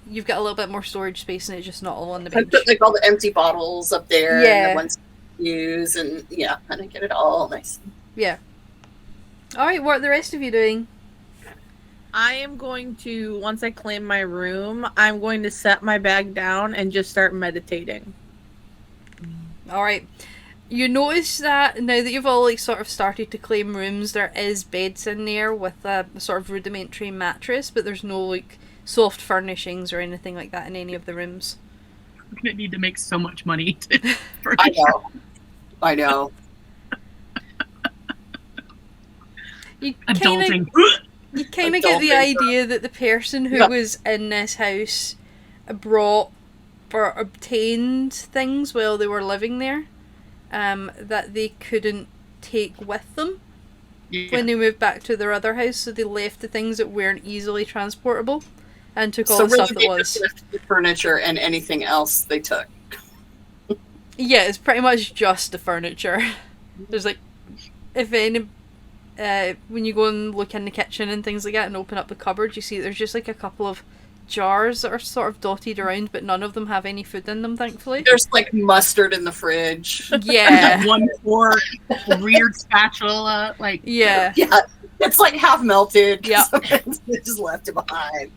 you've got a little bit more storage space and it's just not all on the bench. I put all the empty bottles up there, yeah, and the ones you use, and and I get it all nice. Yeah. Alright, what are the rest of you doing? I am going to, once I claim my room, I'm going to set my bag down and just start meditating. Alright. You notice that now that you've all sort of started to claim rooms, there is beds in there with a sort of rudimentary mattress, but there's no soft furnishings or anything like that in any of the rooms. I'm gonna need to make so much money I know. You Adulting. You kind of get the idea that the person who was in this house brought or obtained things while they were living there, that they couldn't take with them when they moved back to their other house, so they left the things that weren't easily transportable and took all the stuff that was. The furniture and anything else they took. Yeah, it's pretty much just the furniture. There's if any, when you go and look in the kitchen and things like that and open up the cupboard, you see there's just a couple of jars that are sort of dotted around, but none of them have any food in them, thankfully. There's mustard in the fridge. Yeah. One fork, a weird spatula, Yeah, it's half melted. Yeah. They just left it behind.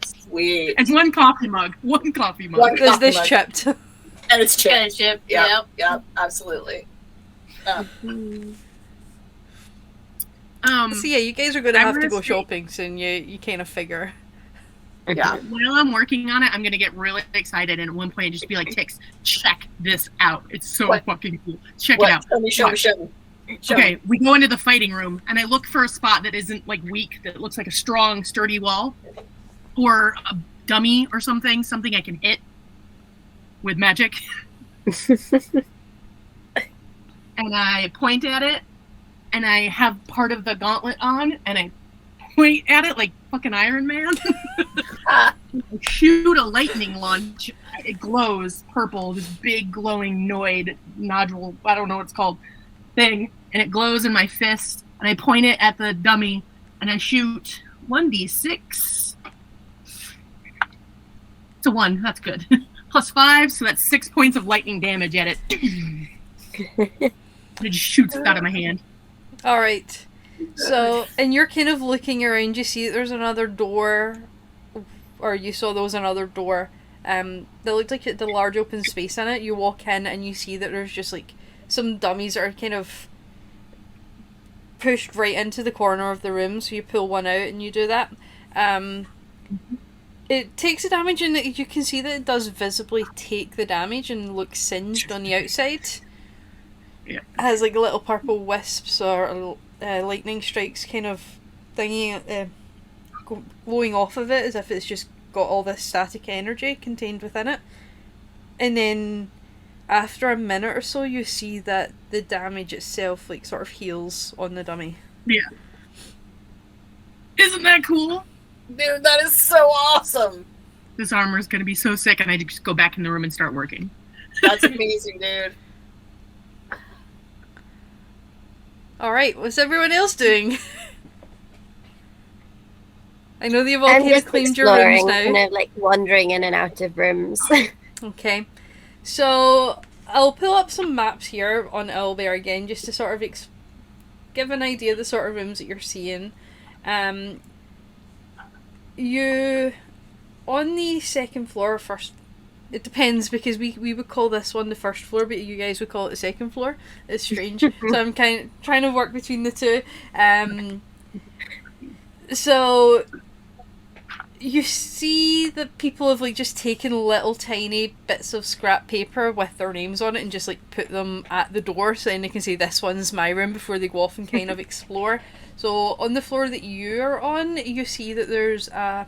Sweet. It's one coffee mug. There's this chipped. And it's chipped. Yep. Yep, absolutely. So yeah, you guys are going to I'm have to gonna go say- shopping soon. You kind of figure. Yeah. While I'm working on it, I'm gonna get really excited, and at one point just be like, "Tix, check this out! It's so What? fucking cool. Check What? it out." Show me, show me, show me. Show Okay, me. we go into the fighting room, and I look for a spot that isn't like weak, that looks like a strong, sturdy wall, or a dummy or something I can hit with magic. And I point at it, and I have part of the gauntlet on, and I point at it like fucking Iron Man. I shoot a lightning launch. It glows purple, this big glowing noid nodule, I don't know what it's called, thing, and it glows in my fist, and I point it at the dummy, and I shoot 1d6. It's a 1, that's good. Plus 5, so that's 6 points of lightning damage at it. It just shoots out of my hand. All right. So, and you're kind of looking around. You see that there's another door, or you saw there was another door. That looked like the large open space in it. You walk in and you see that there's just like some dummies that are kind of pushed right into the corner of the room. So you pull one out and you do that. It takes the damage, and you can see that it does visibly take the damage and look singed on the outside. Yeah. It has like little purple wisps or lightning strikes kind of thingy glowing off of it, as if it's just got all this static energy contained within it. And then after a minute or so, you see that the damage itself like sort of heals on the dummy. Yeah. Isn't that cool? Dude, that is so awesome. This armor is going to be so sick, and I just go back in the room and start working. That's amazing, dude. Alright, what's everyone else doing? I know that you've all I'm kind of just claimed your rooms exploring, now. kind of like wandering in and out of rooms. Okay. So, I'll pull up some maps here on Owlbear again, just to sort of give an idea of the sort of rooms that you're seeing. You, on the second floor, first, it depends, because we would call this one the first floor, but you guys would call it the second floor. It's strange. So I'm kind of trying to work between the two. So you see that people have like just taken little tiny bits of scrap paper with their names on it and just like put them at the door, so then they can say this one's my room before they go off and kind of explore. So on the floor that you're on, you see that there's a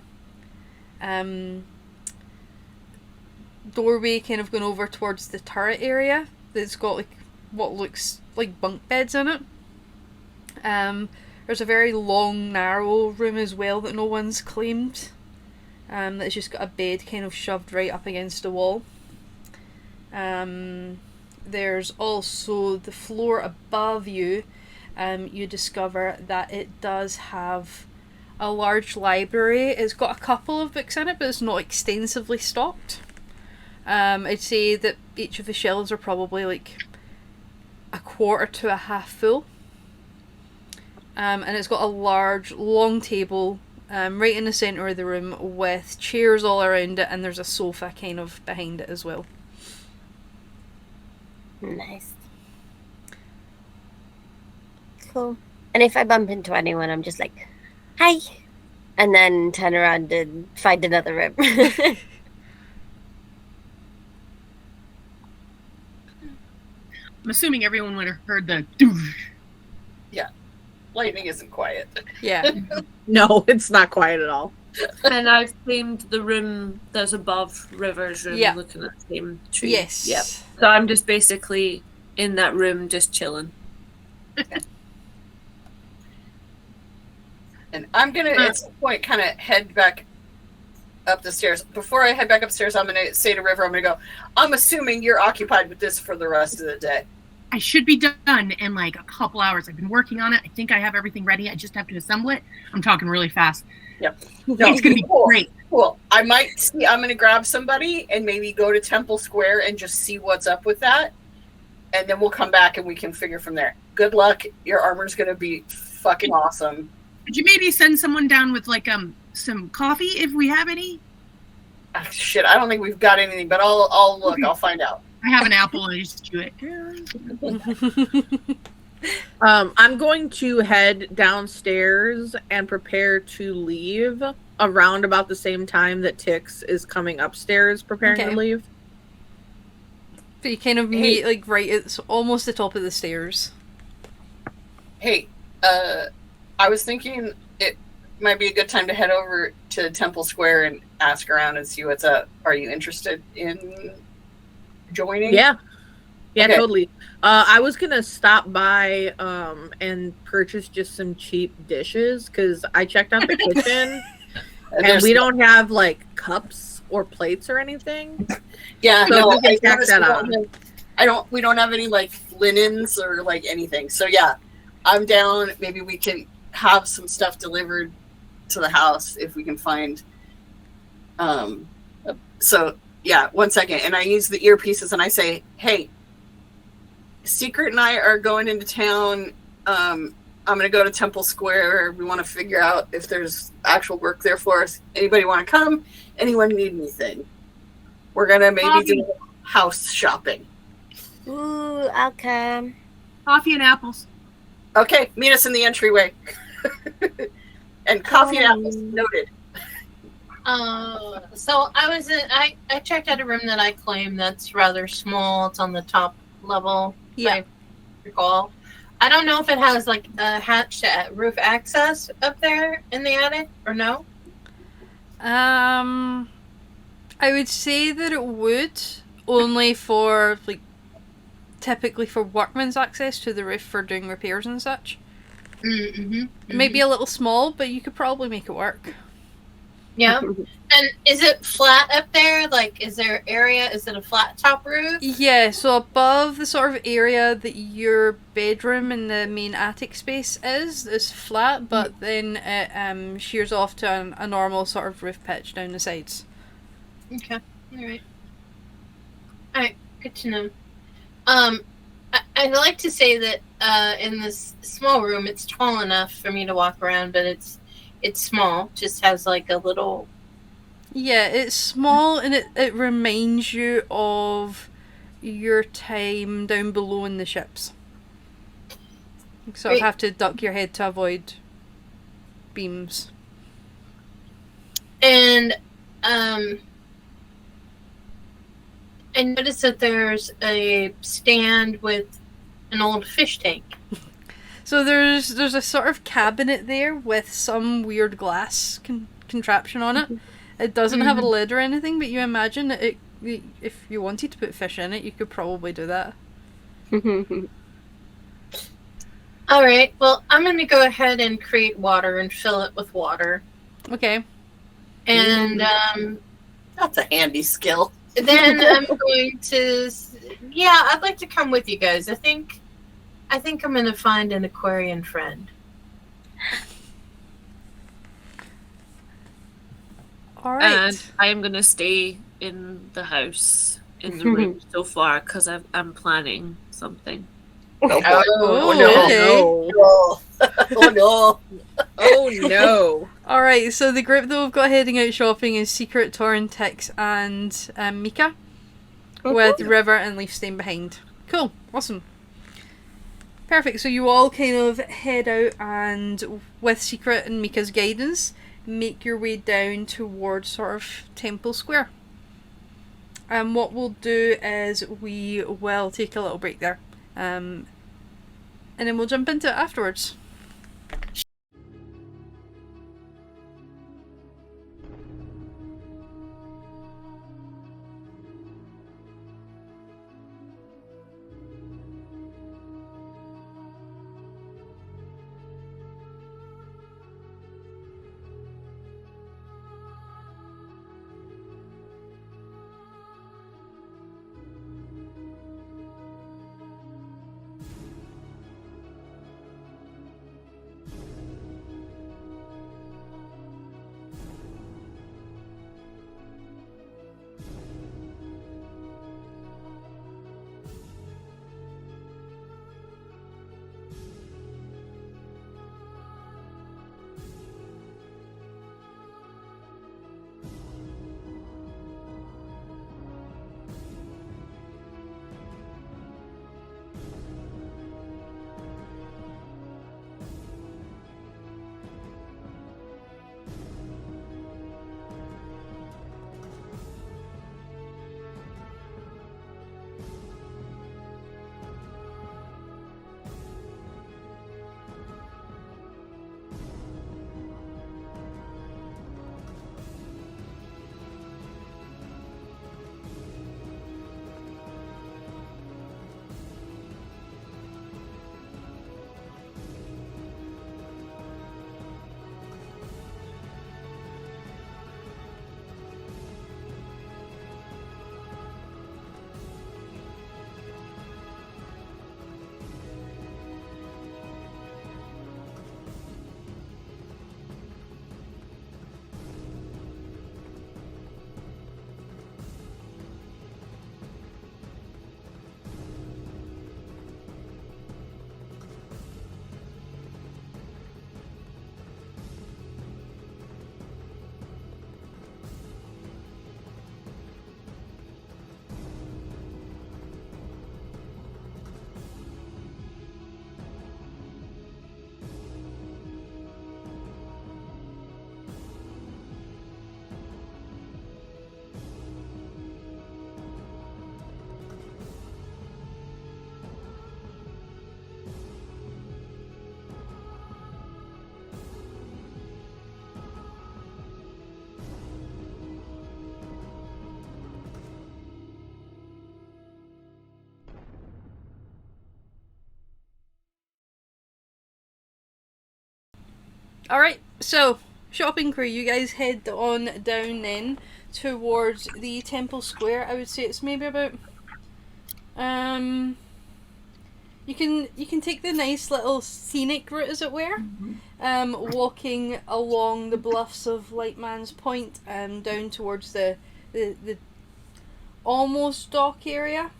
doorway kind of going over towards the turret area that's got like what looks like bunk beds in it. There's a very long narrow room as well that no one's claimed, that's just got a bed kind of shoved right up against the wall. There's also the floor above you. You discover that it does have a large library. It's got a couple of books in it, but it's not extensively stocked. I'd say that each of the shelves are probably like a quarter to a half full. And it's got a large, long table right in the centre of the room with chairs all around it, and there's a sofa kind of behind it as well. Nice. Cool. And if I bump into anyone, I'm just like, hi! And then turn around and find another room. I'm assuming everyone would have heard the doosh. Lightning isn't quiet. Yeah. No, it's not quiet at all. And I've claimed the room that's above River's room, Yeah. looking at the same tree. Yes. Yep. So I'm just basically in that room, just chilling. And I'm gonna at some point kind of head back up the stairs. Before I head back upstairs, I'm gonna say to River, I'm gonna go, I'm assuming you're occupied with this for the rest of the day. I should be done in like a couple hours. I've been working on it. I think I have everything ready. I just have to assemble it. I'm talking really fast. Yep. It's gonna be Cool. great. Cool. I might see, I'm gonna grab somebody and maybe go to Temple Square and just see what's up with that. And then we'll come back and we can figure from there. Good luck. Your armor's gonna be fucking awesome. Could you maybe send someone down with like some coffee if we have any? Ah, shit, I don't think we've got anything, but I'll look. I'll find out. I have an apple and I just chew it. I'm going to head downstairs and prepare to leave around about the same time that Tix is coming upstairs preparing Okay. to leave. So you kind of meet like right at almost the top of the stairs. Hey, I was thinking it might be a good time to head over to Temple Square and ask around and see what's up. Are you interested in joining? Yeah. Yeah, Okay. totally. I was gonna stop by and purchase just some cheap dishes because I checked out the kitchen and we don't have like cups or plates or anything. Yeah, So no, we can tack that on. we don't have any like linens or like anything. So yeah, I'm down. Maybe we can have some stuff delivered to the house if we can find. So yeah, 1 second, and I use the earpieces and I say, "Hey, Secret and I are going into town. I'm gonna go to Temple Square. We want to figure out if there's actual work there for us. Anybody want to come? Anyone need anything? We're gonna maybe do house shopping." Ooh, I'll come. Coffee and apples. Okay, meet us in the entryway. And coffee and apples noted. So I checked out a room that I claim that's rather small. It's on the top level. Yeah. I recall. I don't know if it has like a hatched roof access up there in the attic or no. I would say that it would, only for like typically for workmen's access to the roof for doing repairs and such. Mm-hmm. It may be a little small, but you could probably make it work. Yeah. And is it flat up there? Like, is there area? Is it a flat top roof? Yeah, so above the sort of area that your bedroom and the main attic space is flat, but then it shears off to a normal sort of roof pitch down the sides. Okay. All right. Good to know. I'd like to say that in this small room, it's tall enough for me to walk around, but it's small. Just has like a little. Yeah, it's small and it reminds you of your time down below in the ships. You sort of have to duck your head to avoid beams. And I noticed that there's a stand with an old fish tank. So there's a sort of cabinet there with some weird glass contraption on it. It doesn't have a lid or anything, but you imagine that if you wanted to put fish in it, you could probably do that. All right. Well, I'm going to go ahead and create water and fill it with water. Okay. And That's a handy skill. then I'm going to. Yeah, I'd like to come with you guys. I think I'm going to find an Aquarian friend. All right. And I am going to stay in the house, in the room so far, because I'm planning something. Oh no! okay. Oh no! Oh no! All right. So the group that we've got heading out shopping is Secret, Torrin, Tix, and Mika, with River and Leaf staying behind. Cool. Awesome. Perfect. So you all kind of head out and, with Secret and Mika's guidance, make your way down towards sort of Temple Square. And what we'll do is we will take a little break there. And then we'll jump into it afterwards. Alright, so shopping crew, you guys head on down then towards the Temple Square. I would say it's maybe about you can take the nice little scenic route, as it were, walking along the bluffs of Lightman's Point down towards the almost dock area,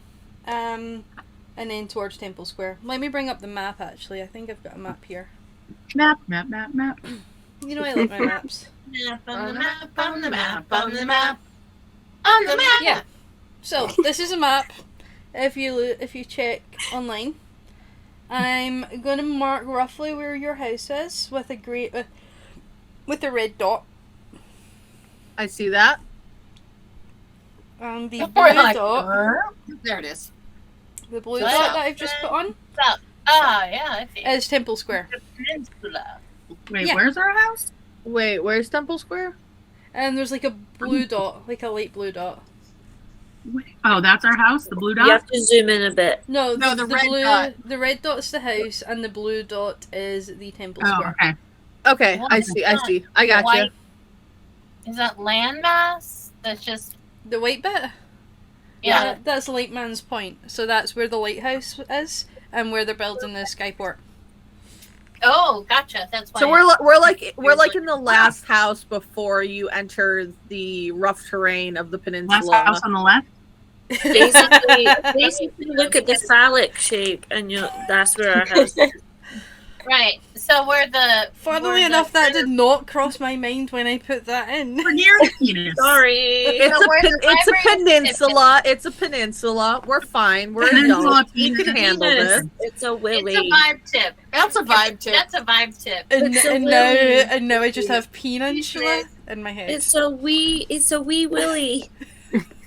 and then towards Temple Square. Let me bring up the map. Actually, I think I've got a map here. Map. You know I like my maps. Map on the map, on the map, on the map, on the map. Yeah. So this is a map. If you check online, I'm gonna mark roughly where your house is with a with a red dot. I see that. And the Or blue like, dot, There it is. the blue So dot that I've just put on yeah, I see. is Temple Square. Peninsula. Wait, Yeah. where's our house? Wait, where's Temple Square? And there's like a blue dot, like a light blue dot. Oh, that's our house, the blue You dot? have to zoom in a bit. No, No, the red blue dot. the red dot's the house, and the blue dot is the Temple Oh, Square. okay. Okay, I see. I got you. White. Is that landmass? That's just The white bit. yeah. That's Lightman's Point. So that's where the lighthouse is, and where they're building the skyport. Oh, gotcha. That's why. So we're like in the last house before you enter the rough terrain of the Last peninsula. house on the left? Basically, look at the phallic shape, and that's where our house is. right. So we're the. Funnily we're enough, the, that did not cross my mind when I put that in. We're near the penis. Sorry. It's a peninsula. It's a peninsula. We're fine. We're Peninsula adults. We can handle this. It's a willy. It's a vibe tip. That's a vibe tip. That's a vibe tip. And, It's a and willy. now I just have peninsula in my head. It's a wee willy.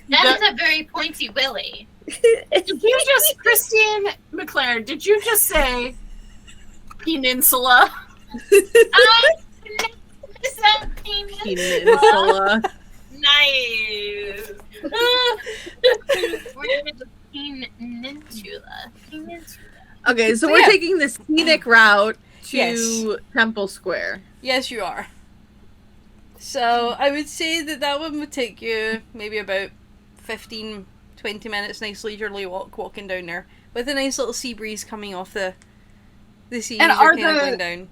That is a very pointy willy. Did you just, Christine McLaren, did you just say peninsula? Is that penis? Peninsula. Nice. We're in the peninsula. Okay, so So we're yeah. taking the scenic route to Yes. Temple Square. Yes, you are. So I would say that one would take you maybe about 15, 20 minutes, nice leisurely walking down there, with a nice little sea breeze coming off the sea And as you're are kind of the- going down.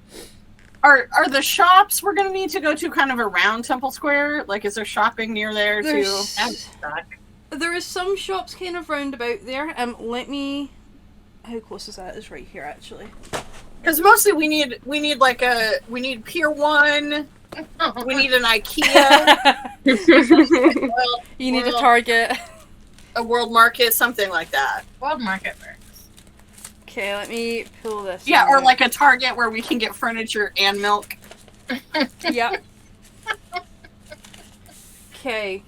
Are the shops we're gonna need to go to kind of around Temple Square? Like, is there shopping near there too? There is some shops kind of round about there. Let me. How close is that? Is right here actually. Because mostly we need Pier 1. We need an IKEA, You need a Target. a World Market, something like that. World Market works. Okay, let me pull this. Yeah, or out. like a Target where we can get furniture and milk. Yep. Okay.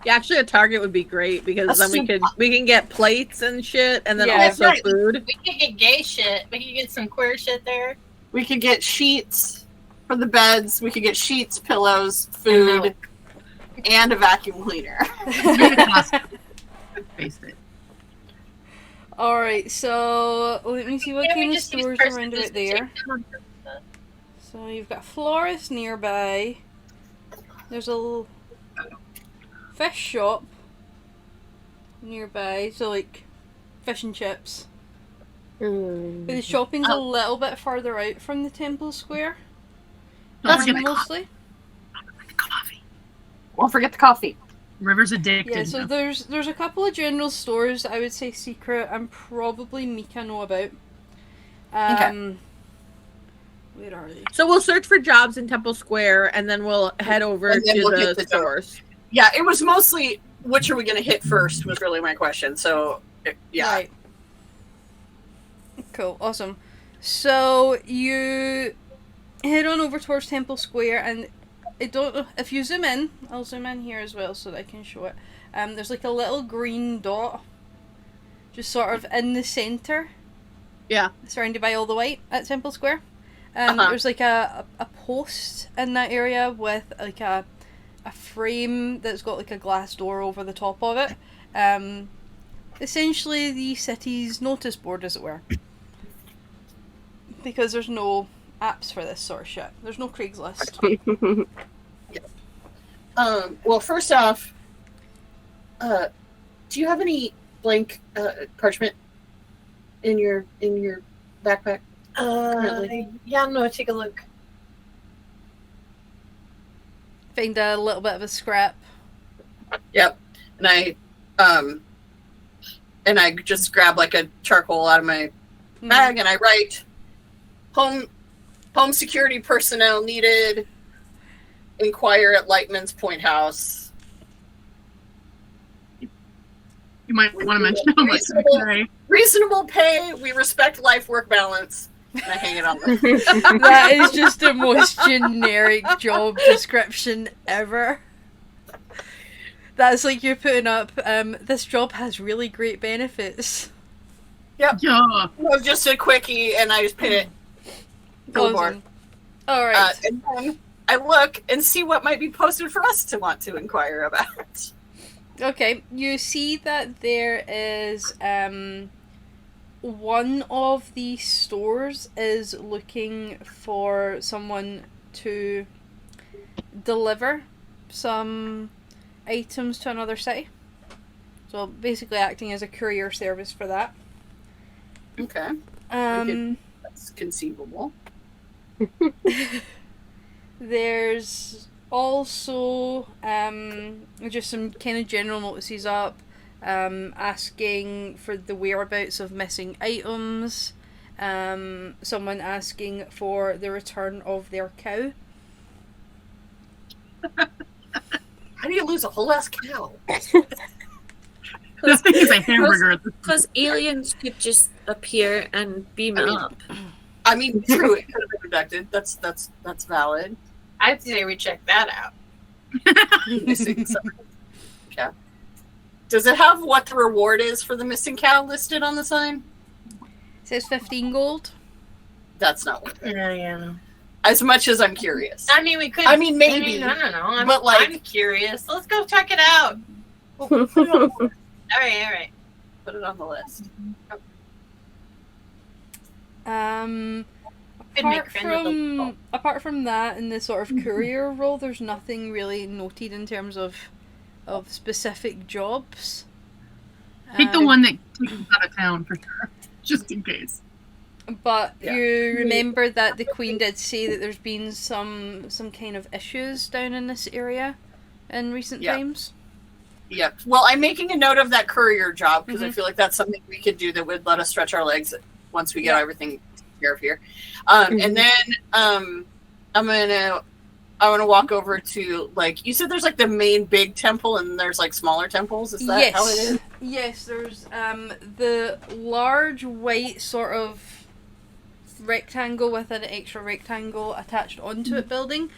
Yeah, actually, a Target would be great because then we can get plates and shit, and then Yeah. also Right. food. We could get gay shit. We could get some queer shit there. We could get sheets for the beds. We could get sheets, pillows, food, and a vacuum cleaner. Face it. Alright, so let me see what Can't we kind of just use stores purses around to about there. take down the- So you've got florist nearby. There's a little fish shop nearby, so like fish and chips. But the shopping's a little bit further out from the Temple Square. Don't forget the Mostly. coffee. Won't forget the coffee. River's addicted. Yeah, so there's a couple of general stores that I would say Secret and probably Mika know about. Where are they? So we'll search for jobs in Temple Square, and then we'll head over And then to we'll the hit the stores. Yeah, it was mostly which are we going to hit first was really my question. So, yeah. Right. Cool, awesome. So you head on over towards Temple Square, and I don't know if you zoom in. I'll zoom in here as well so that I can show it. There's like a little green dot, just sort of in the center. Yeah. Surrounded by all the white at Temple Square. Uh-huh. There's like a post in that area with like a frame that's got like a glass door over the top of it. Essentially the city's notice board, as it were. Because there's no apps for this sort of shit. There's no Craigslist. Well, first off, do you have any blank parchment in your backpack? Yeah, no, take a look. Find a little bit of a scrap. Yep. And I just grab like a charcoal out of my bag and I write home security personnel needed. Inquire at Lightman's Point House. You might want to mention how much they pay. Reasonable pay. We respect life-work balance. And I hang it on the That is just the most generic job description ever. That's like you're putting up, this job has really great benefits. Yep. Yeah. It was just a quickie, and I just pin it. Awesome. Alright. And then I look and see what might be posted for us to want to inquire about. Okay, you see that there is, one of the stores is looking for someone to deliver some items to another city. So basically acting as a courier service for that. Okay. That's conceivable. There's also just some kind of general notices up, asking for the whereabouts of missing items, someone asking for the return of their cow. How do you lose a whole ass cow? This thing is a hamburger at this point. Because aliens could just appear and beam up. I mean, true, it could have been abducted. That's valid. I'd say we check that out. Missing something. Okay. Does it have what the reward is for the missing cow listed on the sign? It says 15 gold. That's not what it is. Yeah. As much as I'm curious. I mean, we could. I mean, maybe. I don't know. But, like- I'm curious. Let's go check it out. All right. Put it on the list. Could make friends with them. Apart from that, in the sort of courier role, there's nothing really noted in terms of specific jobs. Take the one that takes us out of town for sure, just in case. But Yeah. you remember that the Queen did say that there's been some kind of issues down in this area in recent Yeah. times. Yep. Well, I'm making a note of that courier job because I Mhm. feel like that's something we could do that would let us stretch our legs once we get Yeah. everything taken care of here. And then I want to walk over to, like, you said there's like the main big temple and there's like smaller temples. Is that how it is? Yes, there's the large white sort of rectangle with an extra rectangle attached onto it building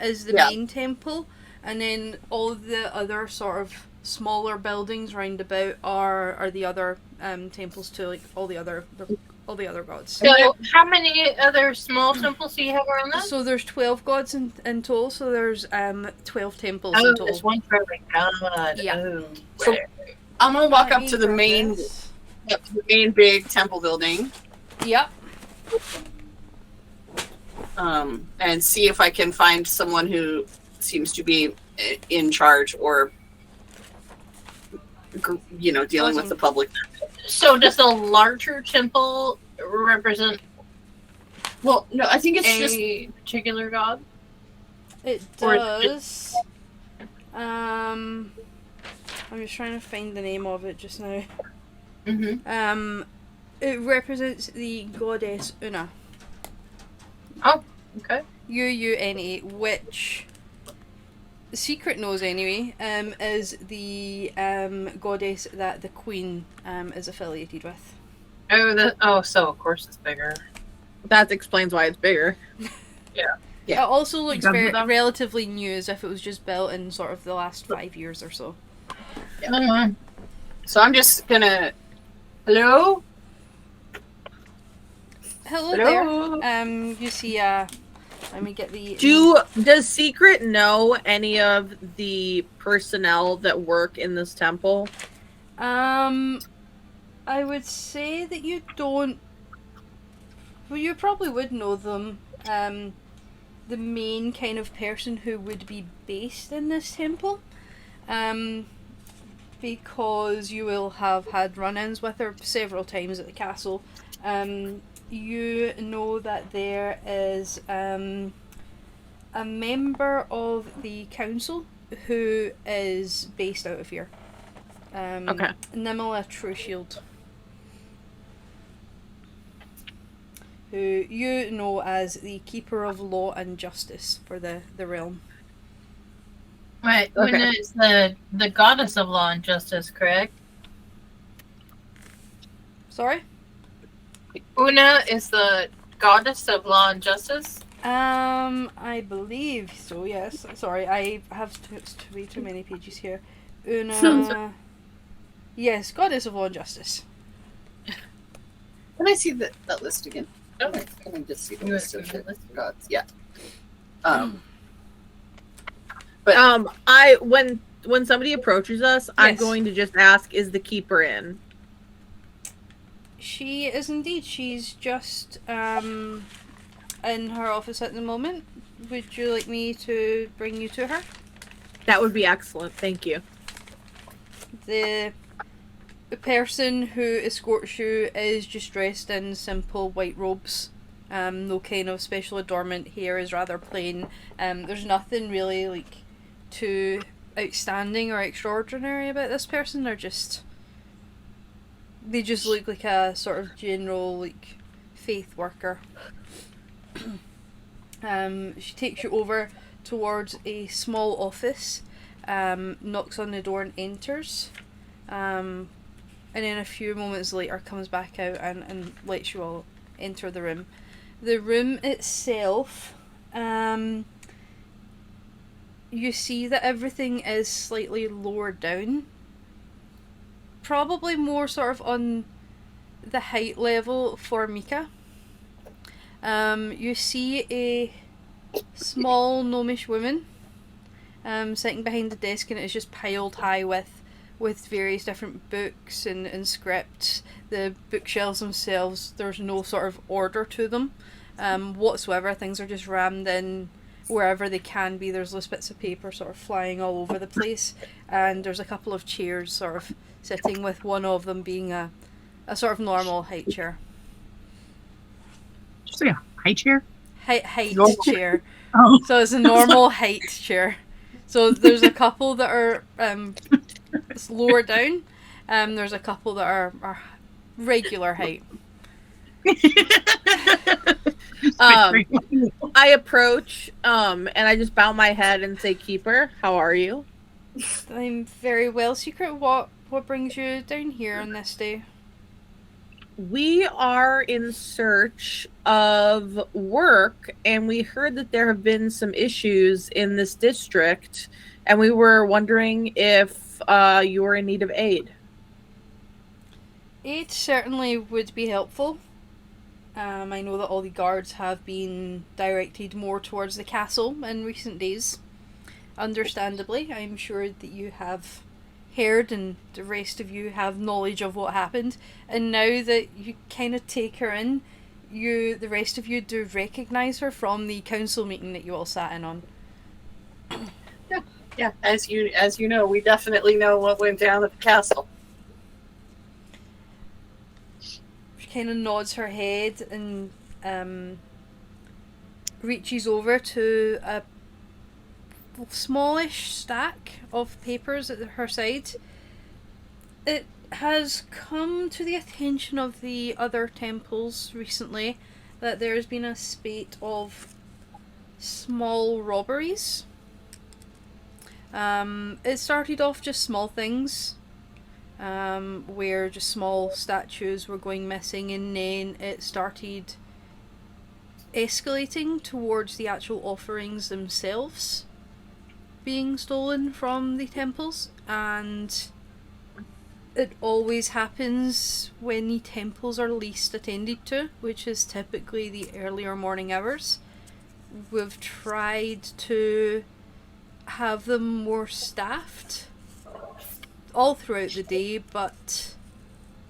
is the Yeah. main temple, and then all the other sort of smaller buildings round about are the other temples to like all the other gods. So, how many other small temples do you have around this? So there's 12 gods in total, so there's 12 temples Oh, in total. there's one for every god. Yeah. Oh, So- whatever. I'm gonna walk up to the main, Yes. the main big temple building, Yep. and see if I can find someone who seems to be in charge or, dealing with Awesome. the public. So, does the larger temple represent Well, no, I think it's just a particular god? It Or- does. I'm just trying to find the name of it just now. Mm-hmm. It represents the goddess Una. Oh, okay. Una, which Secret knows anyway, is the goddess that the Queen is affiliated with. So of course it's bigger. That explains why it's bigger. Yeah. It also looks Doesn't very that- relatively new, as if it was just built in sort of the last 5 years or so. So I'm just gonna. Hello. Hello there. You see, let me get the. Does Secret know any of the personnel that work in this temple? I would say that you don't. Well, you probably would know them. the main kind of person who would be based in this temple. Because you will have had run-ins with her several times at the castle. You know that there is a member of the council who is based out of here. Okay. Nimala Trueshield. Who you know as the Keeper of Law and Justice for the realm. Right. Okay. Una is the goddess of law and justice, correct? Sorry? Una is the goddess of law and justice? I believe so, yes. Sorry, I have way too many pages here. Una... Yes, Goddess of Law and Justice. Can I see that list again? Okay. Can I just see the list of the gods? Yeah. When somebody approaches us, I'm Yes. going to just ask, is the keeper in? She is indeed. She's just in her office at the moment. Would you like me to bring you to her? That would be excellent. Thank you. The person who escorts you is just dressed in simple white robes. No kind of special adornment. Hair is rather plain. There's nothing really like too outstanding or extraordinary about this person. They just look like a sort of general like faith worker. She takes you over towards a small office, knocks on the door and enters, and then a few moments later comes back out and lets you all enter the room. The room itself, you see that everything is slightly lower down. Probably more sort of on the height level for Mika. You see a small gnomish woman sitting behind the desk, and it's just piled high with various different books and scripts. The bookshelves themselves, there's no sort of order to them whatsoever. Things are just rammed in wherever they can be. There's loose bits of paper sort of flying all over the place, and there's a couple of chairs sort of sitting, with one of them being a sort of normal height chair. Just like a high chair? Height Normal. chair. Oh. So it's a normal height chair. So there's a couple that are lower down. There's a couple that are regular height. I approach, and I just bow my head and say, "Keeper, how are you?" I'm very well, Secret. What brings you down here on this day? We are in search of work, and we heard that there have been some issues in this district, and we were wondering if you were in need of aid. Aid certainly would be helpful. I know that all the guards have been directed more towards the castle in recent days. Understandably, I'm sure that you have heard, and the rest of you have knowledge of what happened, and now that you kind of take her in, the rest of you do recognise her from the council meeting that you all sat in on. Yeah. As you know, we definitely know what went down at the castle. She kind of nods her head and reaches over to a smallish stack of papers at her side. It has come to the attention of the other temples recently that there has been a spate of small robberies. It started off just small things, where just small statues were going missing, and then it started escalating towards the actual offerings themselves being stolen from the temples, and it always happens when the temples are least attended to, which is typically the earlier morning hours. We've tried to have them more staffed all throughout the day, but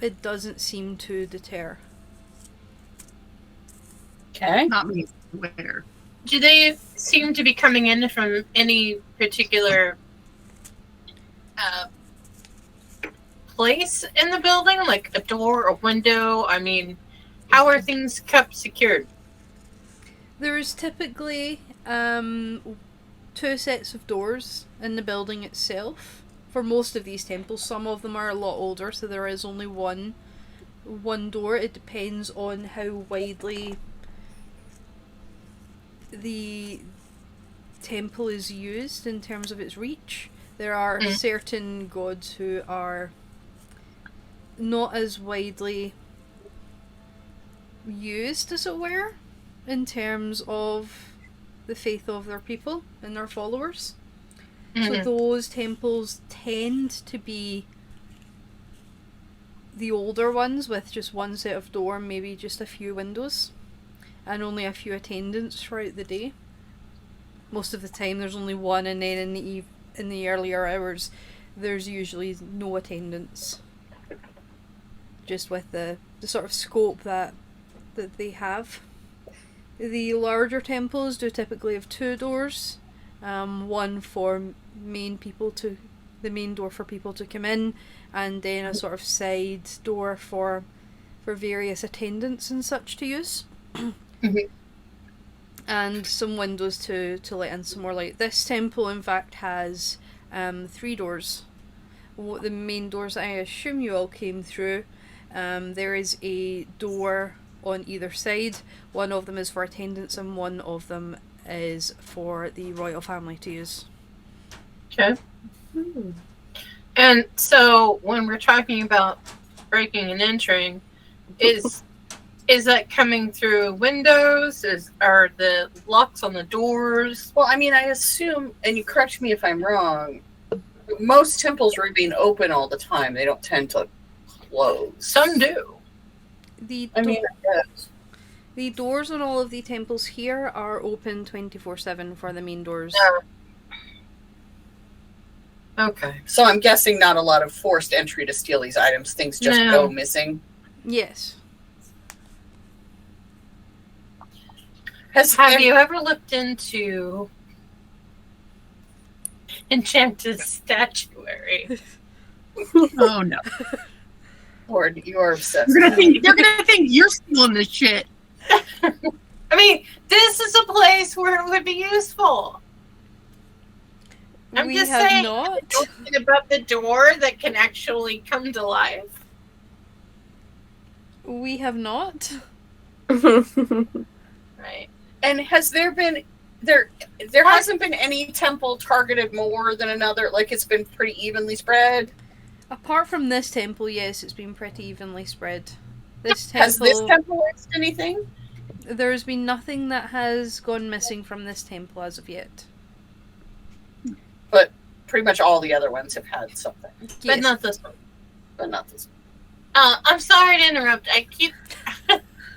it doesn't seem to deter. Okay. Not me. Where? Do they seem to be coming in from any particular place in the building, like a door, a window? I mean, how are things kept secured? There's typically 2 sets of doors in the building itself. For most of these temples, some of them are a lot older, so there is only one door. It depends on how widely the temple is used in terms of its reach. There are certain gods who are not as widely used, as it were, in terms of the faith of their people and their followers. So those temples tend to be the older ones with just one set of door, maybe just a few windows, and only a few attendants throughout the day. Most of the time there's only one, and then in the earlier hours there's usually no attendants. Just with the sort of scope that they have. The larger temples do typically have 2 doors. One for the main door for people to come in, and then a sort of side door for various attendants and such to use. And some windows to let in some more light. This temple in fact has 3 doors. The main doors I assume you all came through. There is a door on either side. One of them is for attendants and one of them is for the royal family to use. Okay. And so when we're talking about breaking and entering, is that coming through windows? Are the locks on the doors? Well, I mean, I assume, and you correct me if I'm wrong, most temples remain open all the time. They don't tend to close. Some do. I guess. The doors on all of the temples here are open 24/7 for the main doors. Okay. So I'm guessing not a lot of forced entry to steal these items. Things just go missing. Yes. Have you ever looked into enchanted statuary? Oh no. Lord, you're obsessed. They're gonna think you're stealing this shit. I mean, this is a place where it would be useful. I'm We just have saying, not. something about the door that can actually come to life. We have not. Right. And has there been there hasn't been any temple targeted more than another? Like, it's been pretty evenly spread? Apart from this temple, yes, it's been pretty evenly spread. This temple, Has this temple missed anything? there's been nothing that has gone missing from this temple as of yet. But pretty much all the other ones have had something. Yes. But not this one. But not this one. I'm sorry to interrupt.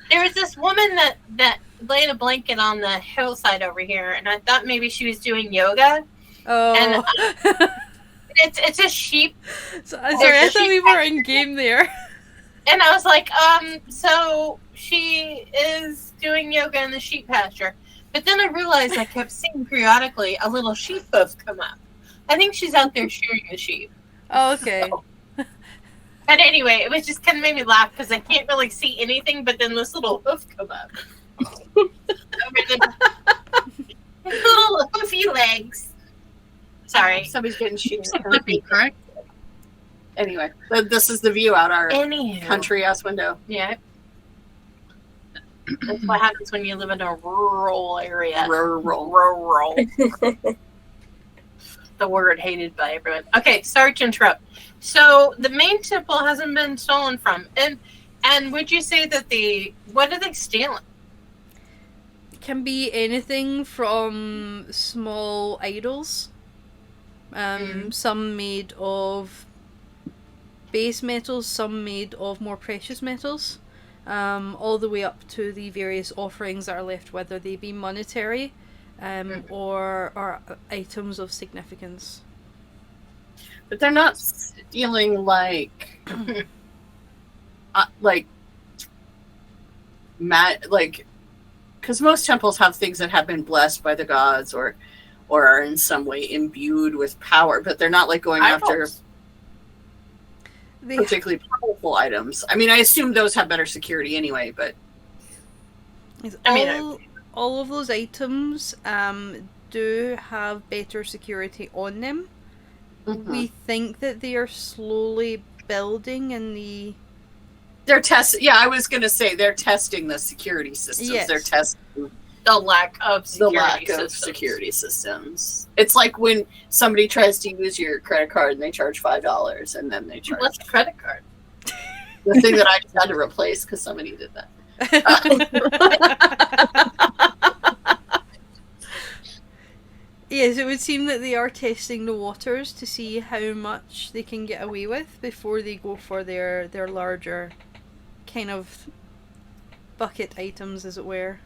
There was this woman that laid a blanket on the hillside over here, and I thought maybe she was doing yoga. Oh. And it's a sheep. Sorry, I thought we were in game there. And I was like, so she is doing yoga in the sheep pasture. But then I realized I kept seeing periodically a little sheep hoof come up. I think she's out there shearing the sheep. Oh, okay. So. But anyway, it was just kind of made me laugh because I can't really see anything, but then this little hoof come up. Over the little hoofy legs. Sorry. Somebody's getting sheep. Flippy, correct? Anyway, this is the view out our Anywho. country-ass window. Yeah. That's what happens when you live in a rural area. Rural. The word hated by everyone. Okay, sorry to interrupt. So the main temple hasn't been stolen from, and would you say that what are they stealing? It can be anything from small idols, some made of base metals, some made of more precious metals, all the way up to the various offerings that are left, whether they be monetary or items of significance. But they're not stealing like because most temples have things that have been blessed by the gods or are in some way imbued with power, but they're not like going after particularly powerful items. I mean, I assume those have better security anyway, but all of those items do have better security on them. Mm-hmm. We think that they are slowly building in the... They're testing... Yeah, I was going to say they're testing the security systems. Yes. They're testing the lack of security systems. It's like when somebody tries to use your credit card and they charge $5 and then they charge... What's a credit card? The thing that I just had to replace because somebody did that. Yes, it would seem that they are testing the waters to see how much they can get away with before they go for their larger kind of bucket items, as it were.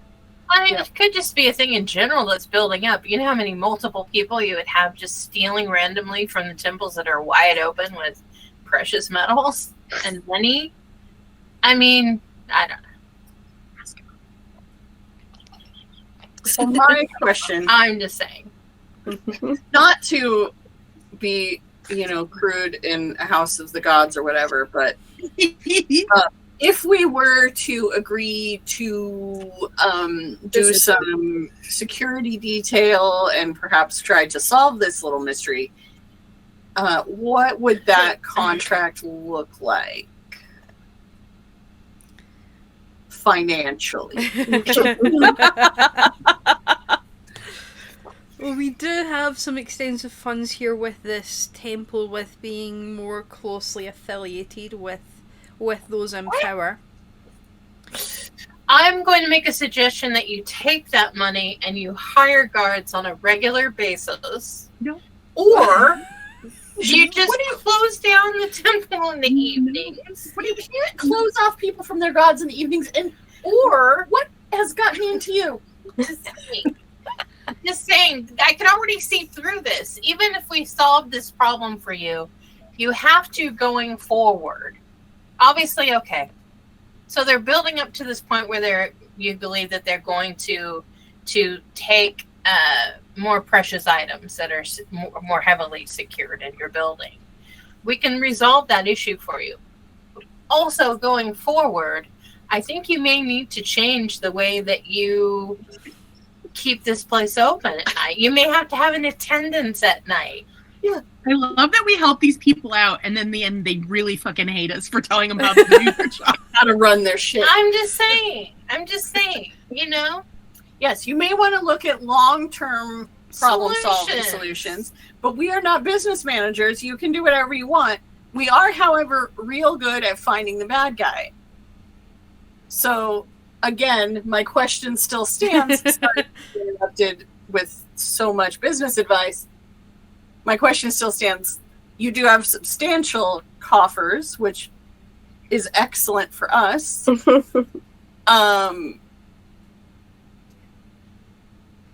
I mean, it could just be a thing in general that's building up. You know how many multiple people you would have just stealing randomly from the temples that are wide open with precious metals and money? I mean, I don't know. So my question... I'm just saying. Not to be, crude in a house of the gods or whatever, but if we were to agree to do some security detail and perhaps try to solve this little mystery, what would that contract look like financially? Well, we do have some extensive funds here with this temple, with being more closely affiliated with those in power. I'm going to make a suggestion that you take that money and you hire guards on a regular basis. No. Or you just close down the temple in the evenings. But you can't close off people from their gods in the evenings. Or what has gotten into you? Just saying, I can already see through this. Even if we solve this problem for you, you have to, going forward. Obviously, okay. So they're building up to this point where you believe that they're going to take more precious items that are more heavily secured in your building. We can resolve that issue for you. Also, going forward, I think you may need to change the way that you keep this place open at night. You may have to have an attendance at night. Yeah. I love that we help these people out, and then in the end, they really fucking hate us for telling them how to do their job. How to run their shit. I'm just saying, Yes, you may want to look at long-term problem-solving solutions, but we are not business managers. You can do whatever you want. We are, however, real good at finding the bad guy. So, again, my question still stands. Sorry, interrupted with so much business advice. My question still stands. You do have substantial coffers, which is excellent for us.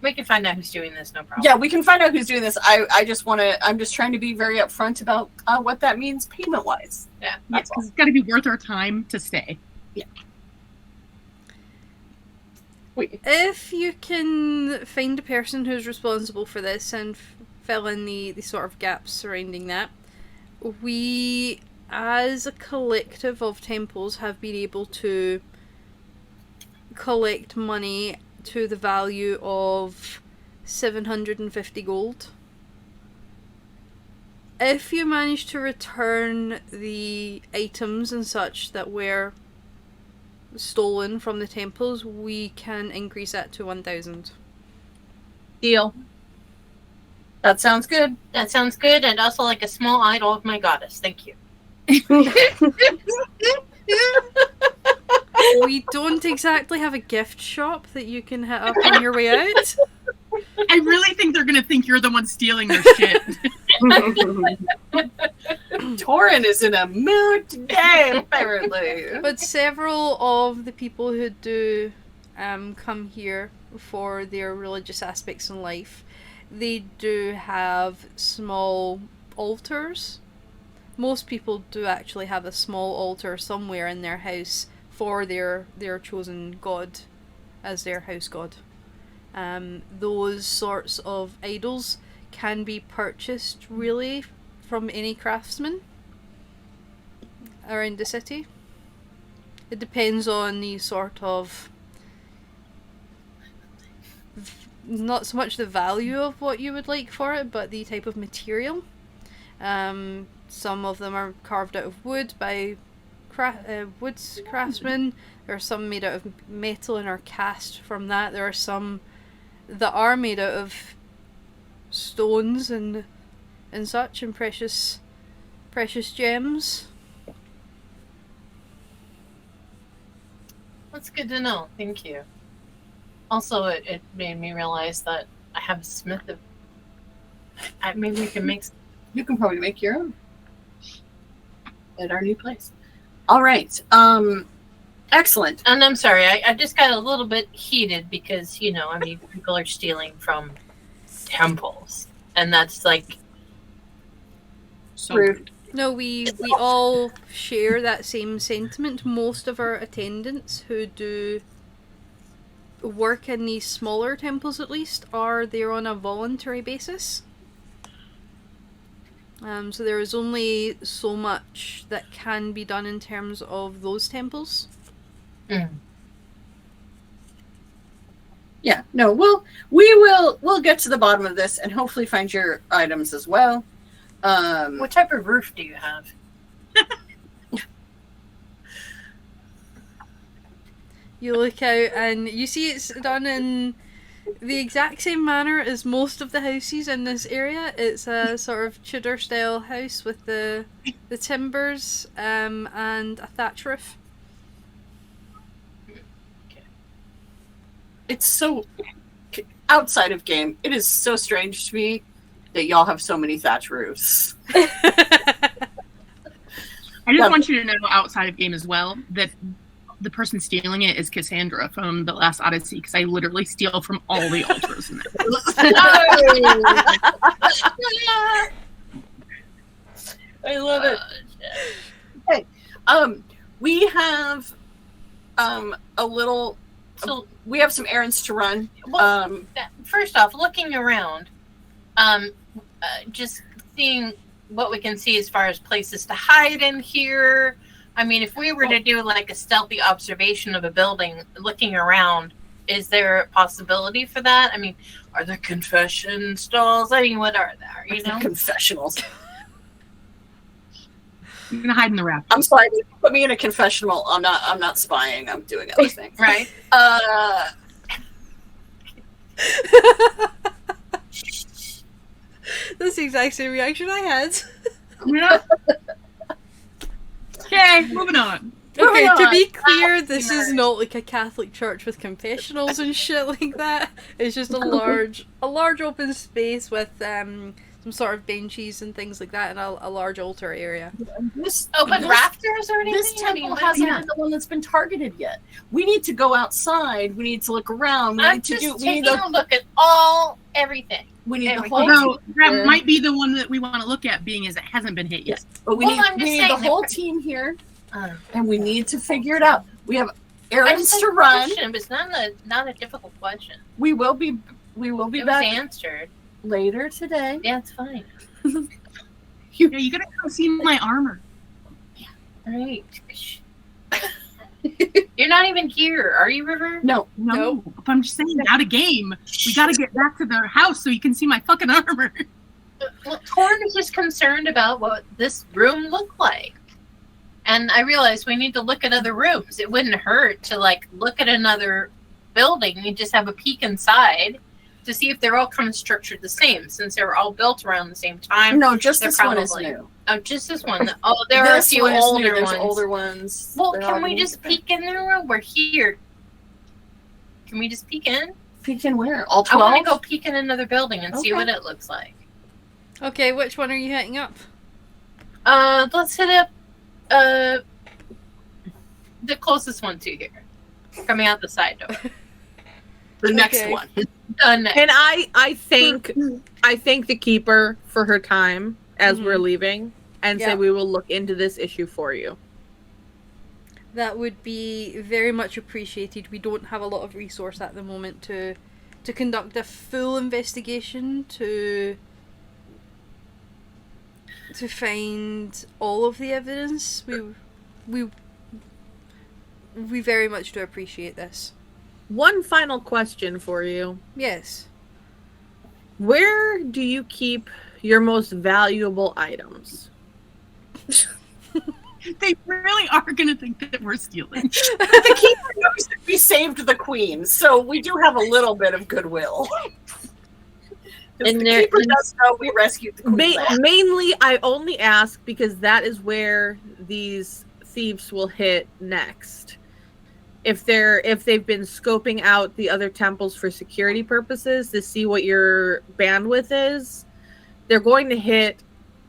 We can find out who's doing this, no problem. Yeah, we can find out who's doing this. I'm just trying to be very upfront about what that means payment-wise. Yeah, because it's got to be worth our time to stay. Yeah. If you can find a person who's responsible for this and fill in the sort of gaps surrounding that, we, as a collective of temples, have been able to collect money to the value of 750 gold. If you manage to return the items and such that were stolen from the temples, we can increase that to 1,000. Deal. That sounds good. That sounds good, and also like a small idol of my goddess. Thank you. We don't exactly have a gift shop that you can hit up on your way out. I really think they're going to think you're the one stealing their shit. Torin is in a mood today, apparently. But several of the people who do come here for their religious aspects in life, they do have small altars. Most people do actually have a small altar somewhere in their house for their chosen god. as their house god. Those sorts of idols can be purchased really from any craftsman around the city. It depends on the sort of, not so much the value of what you would like for it, but the type of material. Some of them are carved out of wood by woods craftsmen. There are some made out of metal and are cast from that. There are some that are made out of stones and such, and precious gems. That's good to know. Thank you. Also, it made me realize that I have a smith. Maybe we can make. You can probably make your own at our new place. All right. Excellent. And I'm sorry, I just got a little bit heated because, people are stealing from temples. And that's like... So rude. No, we all share that same sentiment. Most of our attendants who do work in these smaller temples, at least, are there on a voluntary basis. So there is only so much that can be done in terms of those temples. Mm. Yeah, no, we'll get to the bottom of this and hopefully find your items as well. What type of roof do you have? You look out and you see it's done in the exact same manner as most of the houses in this area. It's a sort of Tudor style house with the timbers and a thatch roof. It's so outside of game. It is so strange to me that y'all have so many thatch roofs. I just want you to know outside of game as well that the person stealing it is Cassandra from The Last Odyssey, because I literally steal from all the altars in there. I love it. Okay. We have a little. So we have some errands to run. Well, first off, looking around, just seeing what we can see as far as places to hide in here. I mean, if we were to do like a stealthy observation of a building, looking around, is there a possibility for that? I mean, are there confession stalls? I mean, what are there? You know, confessionals. I'm gonna hide in the raft. I'm sorry, put me in a confessional. I'm not spying. I'm doing other things. Right. That's the exact same reaction I had. Yeah. Okay, moving on. Okay, to be clear, this is not like a Catholic church with confessionals and shit like that. It's just a large open space with some sort of benches and things like that, and a large altar area. Rafters or anything? This temple hasn't been the one that's been targeted yet. We need to go outside. We need to look around. We need to look at everything. We need the whole. Although that might be the one that we want to look at, being as it hasn't been hit yet. But we need the whole team here, and we need to figure it out. We have errands to run. But it's not a difficult question. We will be back answered later today. Yeah, it's fine. You gotta come see my armor. Yeah. Right. You're not even here, are you, River? No. But I'm just saying, out of game, we gotta get back to their house so you can see my fucking armor. Well, Torn is just concerned about what this room looked like. And I realized we need to look at other rooms. It wouldn't hurt to, look at another building and just have a peek inside to see if they're all kind of structured the same, since they were all built around the same time. No, just this one is new. Oh, just this one. Oh, there are a few older ones. Well, can we just peek in their room? We're here. Can we just peek in? Peek in where? All 12? I want to go peek in another building and see what it looks like. Okay, which one are you hitting up? Let's hit up the closest one to here. Coming out the side door. The next one. And I thank the keeper for her time as we're leaving, and say we will look into this issue for you. that would be very much appreciated. We don't have a lot of resource at the moment to conduct a full investigation to find all of the evidence. We very much do appreciate this. One final question for you. Yes. Where do you keep your most valuable items? They really are going to think that we're stealing. The keeper knows that we saved the queen, so we do have a little bit of goodwill. And the keeper does know we rescued the queen. Mainly, I only ask because that is where these thieves will hit next. If they've been scoping out the other temples for security purposes to see what your bandwidth is, they're going to hit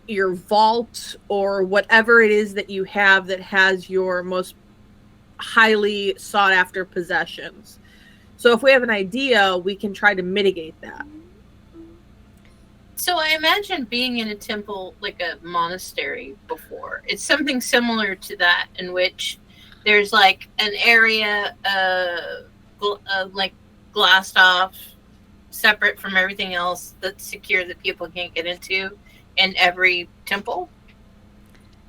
your vault or whatever it is that you have that has your most highly sought after possessions. So if we have an idea, we can try to mitigate that. So I imagine being in a temple like a monastery before. It's something similar to that, in which there's like an area like glassed off, separate from everything else, that's secure, that people can't get into in every temple.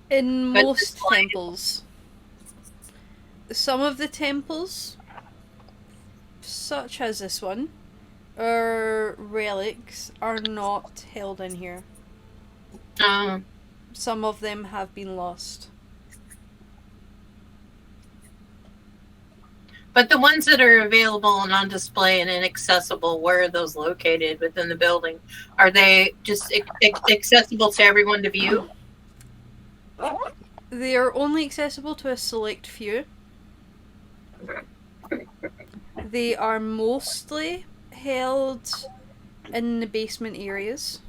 In But most it's like- temples. Some of the temples, such as this one, relics are not held in here. Some of them have been lost. But the ones that are available and on display and inaccessible, where are those located within the building? Are they just accessible to everyone to view? They are only accessible to a select few. They are mostly held in the basement areas,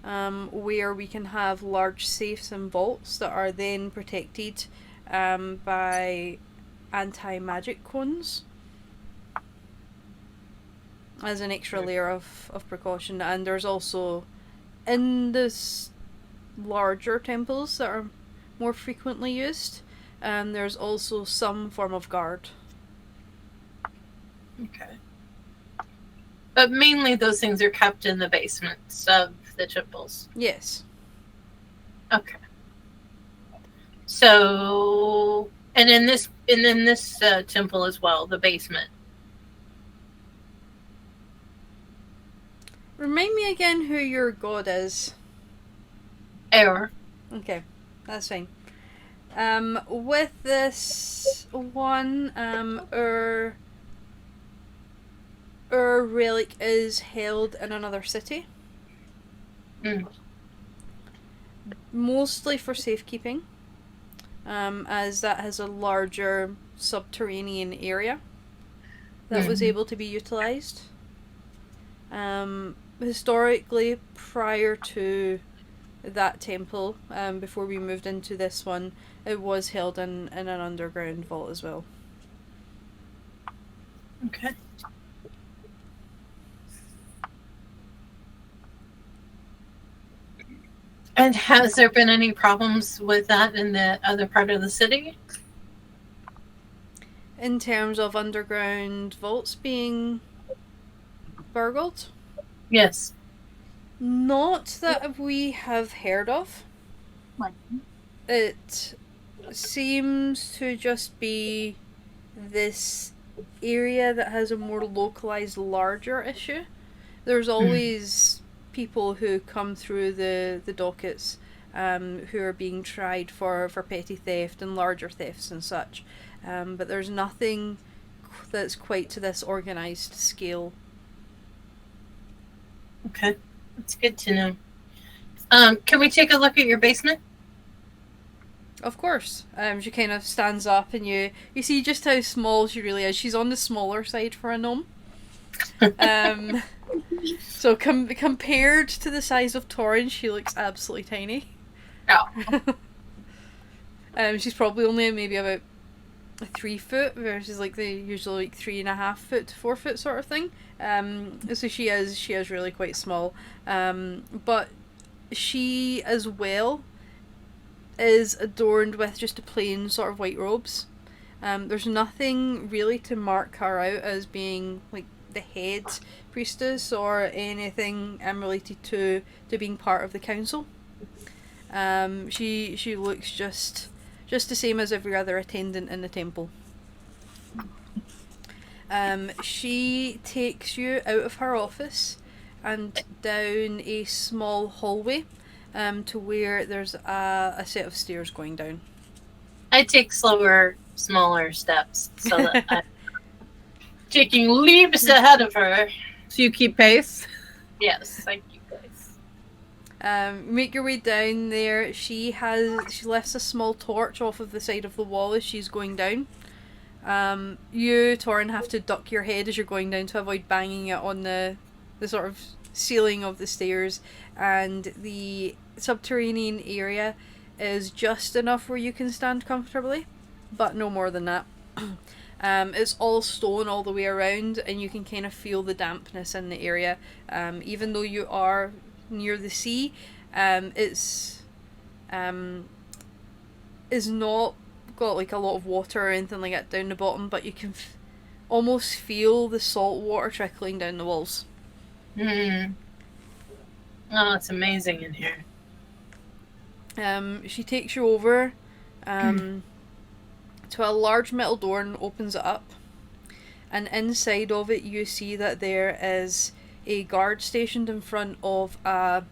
where we can have large safes and vaults that are then protected by anti-magic cones as an extra layer of precaution. And there's also, in this larger temples that are more frequently used, there's also some form of guard. Okay. But mainly those things are kept in the basements of the temples. Yes. Okay. So, and in this temple as well, the basement. Remind me again who your god is. Error. Okay, that's fine. With this one, our relic is held in another city. Mostly for safekeeping, as that has a larger subterranean area that was able to be utilized. Historically, prior to that temple, before we moved into this one, it was held in an underground vault as well. Okay. And has there been any problems with that in the other part of the city? In terms of underground vaults being burgled? Yes. Not that we have heard of. It seems to just be this area that has a more localized, larger issue. There's always people who come through the dockets who are being tried for petty theft and larger thefts and such. But there's nothing that's quite to this organized scale. Okay. That's good to know. Can we take a look at your basement? Of course. She kind of stands up and you see just how small she really is. She's on the smaller side for a gnome. So compared to the size of Torrin, she looks absolutely tiny. Oh. She's probably only maybe about 3 foot versus like the usual like 3.5 foot to 4 foot sort of thing. So she is really quite small. But she as well is adorned with just a plain sort of white robes. There's nothing really to mark her out as being like the head priestess or anything related to being part of the council. She looks just the same as every other attendant in the temple. She takes you out of her office and down a small hallway to where there's a set of stairs going down. I take slower, smaller steps so that I'm taking leaps ahead of her. So you keep pace? Yes, thank you guys. Make your way down there. She lifts a small torch off of the side of the wall as she's going down. You, Torin, have to duck your head as you're going down to avoid banging it on the sort of ceiling of the stairs, and the subterranean area is just enough where you can stand comfortably, but no more than that. It's all stone all the way around, and you can kind of feel the dampness in the area. Even though you are near the sea, it's not got like a lot of water or anything like that down the bottom, but you can almost feel the salt water trickling down the walls. Oh, it's amazing in here. She takes you over to a large metal door and opens it up, and inside of it you see that there is a guard stationed in front of an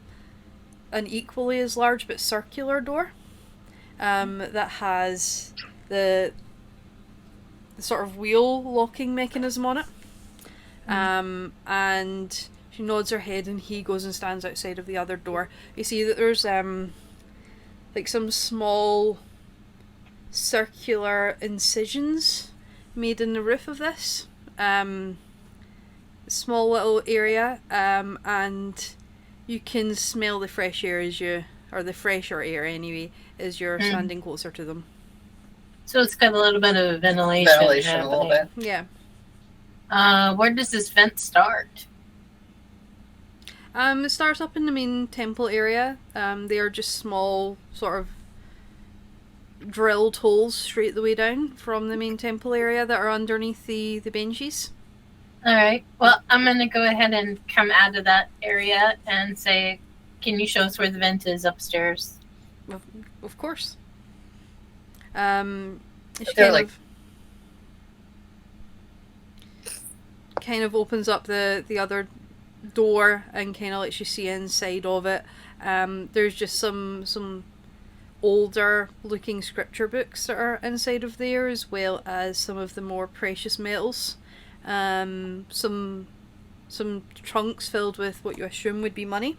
equally as large but circular door that has the sort of wheel locking mechanism on it. And she nods her head and he goes and stands outside of the other door. You see that there's like some small circular incisions made in the roof of this small little area, and you can smell the fresh air the fresher air anyway, as you're standing closer to them. So it's got a little bit of ventilation Ventilation a little bit. Yeah. Where does this vent start? It starts up in the main temple area. They are just small, sort of drilled holes straight the way down from the main temple area that are underneath the benches. Alright, well, I'm going to go ahead and come out of that area and say, can you show us where the vent is upstairs? Of course. She kind of opens up the other door and kind of lets you see inside of it. There's just some older looking scripture books that are inside of there, as well as some of the more precious metals. Some trunks filled with what you assume would be money.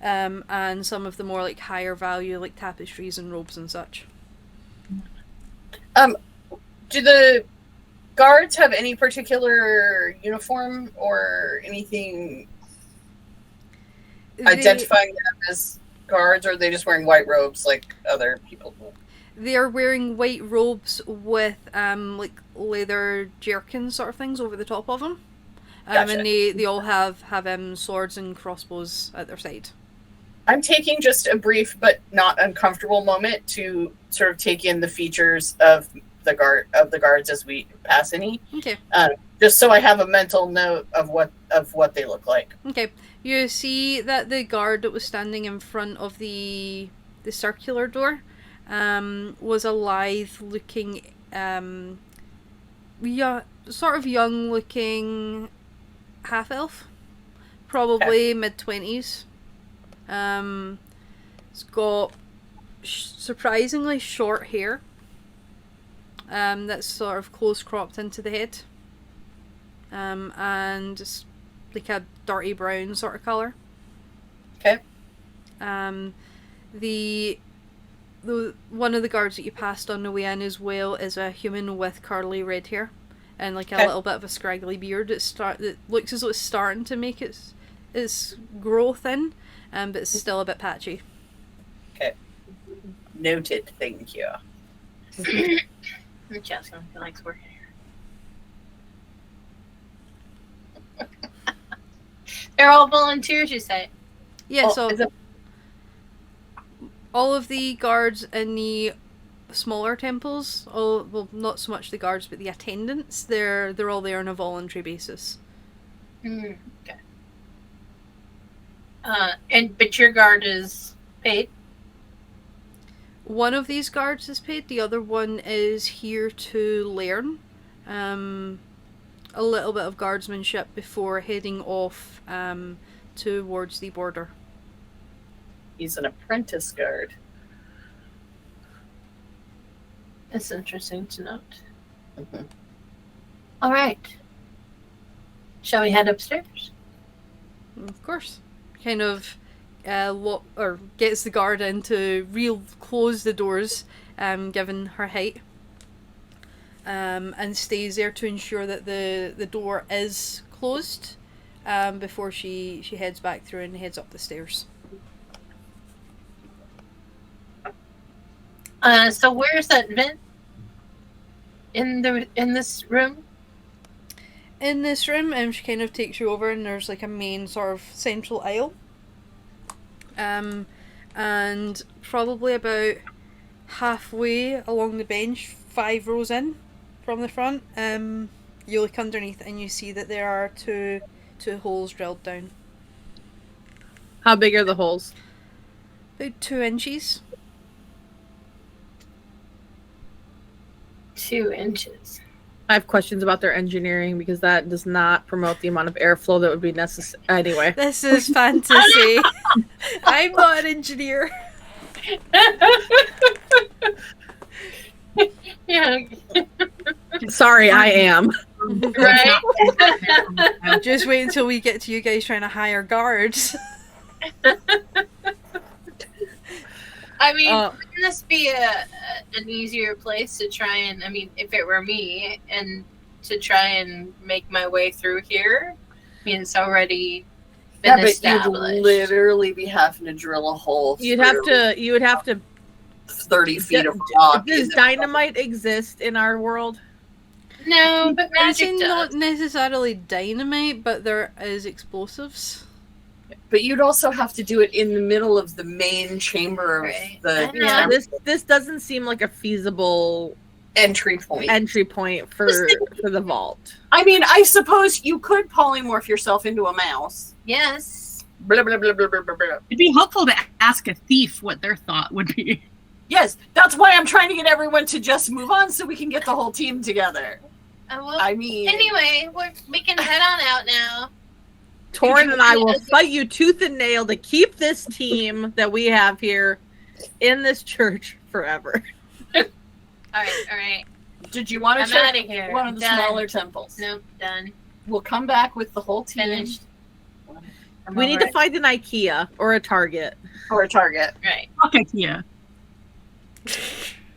And some of the more like higher value, like tapestries and robes and such. Do the guards have any particular uniform or anything identifying them as guards, or are they just wearing white robes like other people? They are wearing white robes with like leather jerkins sort of things over the top of them. Gotcha. And they all have swords and crossbows at their side. I'm taking just a brief but not uncomfortable moment to sort of take in the features of the guards as we pass any. Okay. Just so I have a mental note of what they look like. Okay. You see that the guard that was standing in front of the circular door was a lithe-looking, sort of young-looking half-elf, probably mid-20s. It's got surprisingly short hair. That's sort of close cropped into the head. And just like a dirty brown sort of colour. Okay. The one of the guards that you passed on the way in as well is a human with curly red hair and like a little bit of a scraggly beard that looks as though it's starting to make its growth in, but it's still a bit patchy. Okay. Noted. Thank you. Jessica likes working here. They're all volunteers, you say? Yeah, Oh, All of the guards in the smaller temples, well, not so much the guards, but the attendants, they're all there on a voluntary basis. Okay. But your guard is paid? One of these guards is paid, the other one is here to learn a little bit of guardsmanship before heading off towards the border. He's an apprentice guard. That's interesting to note. Mm-hmm. All right. Shall we head upstairs? Of course. Kind of gets the guard in to close the doors, given her height. And stays there to ensure that the door is closed before she heads back through and heads up the stairs. So where's that vent? In this room? In this room, she kind of takes you over, and there's like a main sort of central aisle. And probably about halfway along the bench, 5 rows in from the front, you look underneath and you see that there are two holes drilled down. How big are the holes? About 2 inches. 2 inches. I have questions about their engineering because that does not promote the amount of airflow that would be necessary. Anyway. This is fantasy. I'm not an engineer. Yeah. Sorry, I am. Right. Just wait until we get to you guys trying to hire guards. I mean, wouldn't this be an easier place to try and, I mean, if it were me, and to try and make my way through here? I mean, it's already been established. You'd literally be having to drill a hole. You would have to 30 feet of rock. Does dynamite exist in our world? No, but magic It's does. not necessarily dynamite, but there is explosives. But you'd also have to do it in the middle of the main chamber of Right. the Yeah, this doesn't seem like a feasible entry point. for the vault. I mean, I suppose you could polymorph yourself into a mouse. Yes. Blah, blah, blah, blah, blah, blah, blah. It'd be helpful to ask a thief what their thought would be. Yes, that's why I'm trying to get everyone to just move on so we can get the whole team together. Well, I mean, anyway, we can head on out now. Torrin and I will fight you tooth and nail to keep this team that we have here in this church forever. All right. did you want to I'm check outta here. one of the Done. smaller temples? Nope, done. We'll come back with the whole team. Finished. We need to find an IKEA or a Target. Or a Target. Right. Fuck IKEA.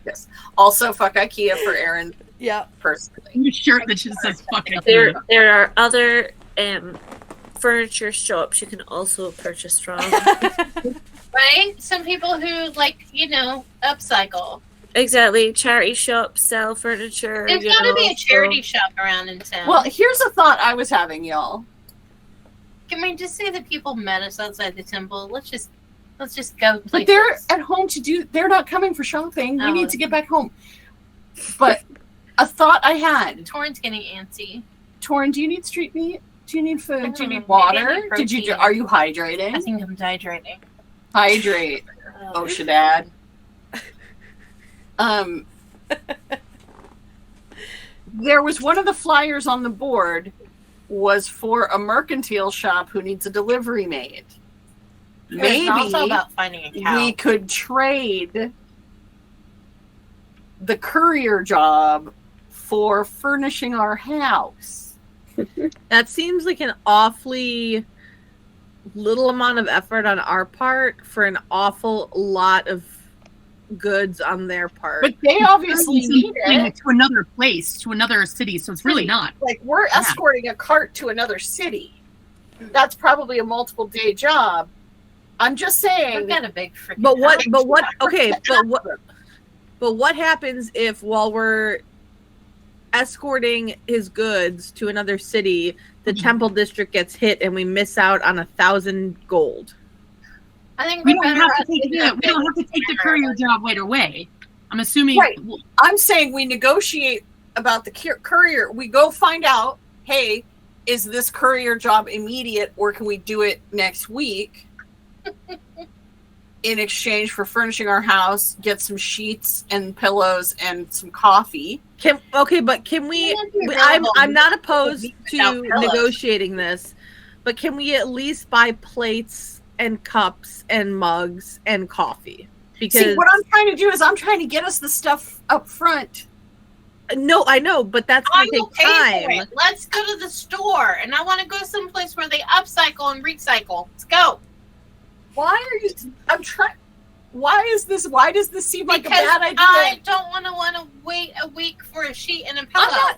Yes. Also, fuck IKEA for Aaron Yeah. personally. A shirt that just says fuck IKEA. There are other furniture shops you can also purchase from. Right? Some people who, like, upcycle. Exactly. Charity shops sell furniture. There's got to be a charity shop around in town. Well, here's a thought I was having, y'all. Can we just say that people met us outside the temple? Let's just go. But they're at home they're not coming for shopping. We Oh. need to get back home. But a thought I had. Torrin's getting antsy. Torrin, do you need street meat? Do you need food? Do you need Maybe I water? need protein. Are you hydrating? I think I'm dehydrating. Hydrate. Oh, Shadad. There was one of the flyers on the board was for a mercantile shop who needs a delivery made. Maybe It's also about finding a cow. we could trade the courier job for furnishing our house. That seems like an awfully little amount of effort on our part for an awful lot of goods on their part. But they obviously need it. To another place, to another city, so it's really not. Like, we're escorting a cart to another city. That's probably a multiple day job. I'm just saying. We've got a big freaking But what? house. But what happens if while we're escorting his goods to another city, the temple district gets hit and we miss out on 1,000 gold? I think We we're don't better have to at take taking the, we don't have to take the courier job right away. I'm assuming. Right. I'm saying we negotiate about the courier. We go find out, hey, is this courier job immediate or can we do it next week in exchange for furnishing our house, get some sheets and pillows and some coffee? But can we? I'm not opposed to negotiating this, but can we at least buy plates and cups and mugs and coffee? Because see, what I'm trying to do is I'm trying to get us the stuff up front. No, I know, but that's going to take time. Let's go to the store, and I want to go someplace where they upcycle and recycle. Let's go. Why are you? I'm trying. Why is this? Why does this seem like a bad idea? I don't want to wait a week for a sheet and a pillow.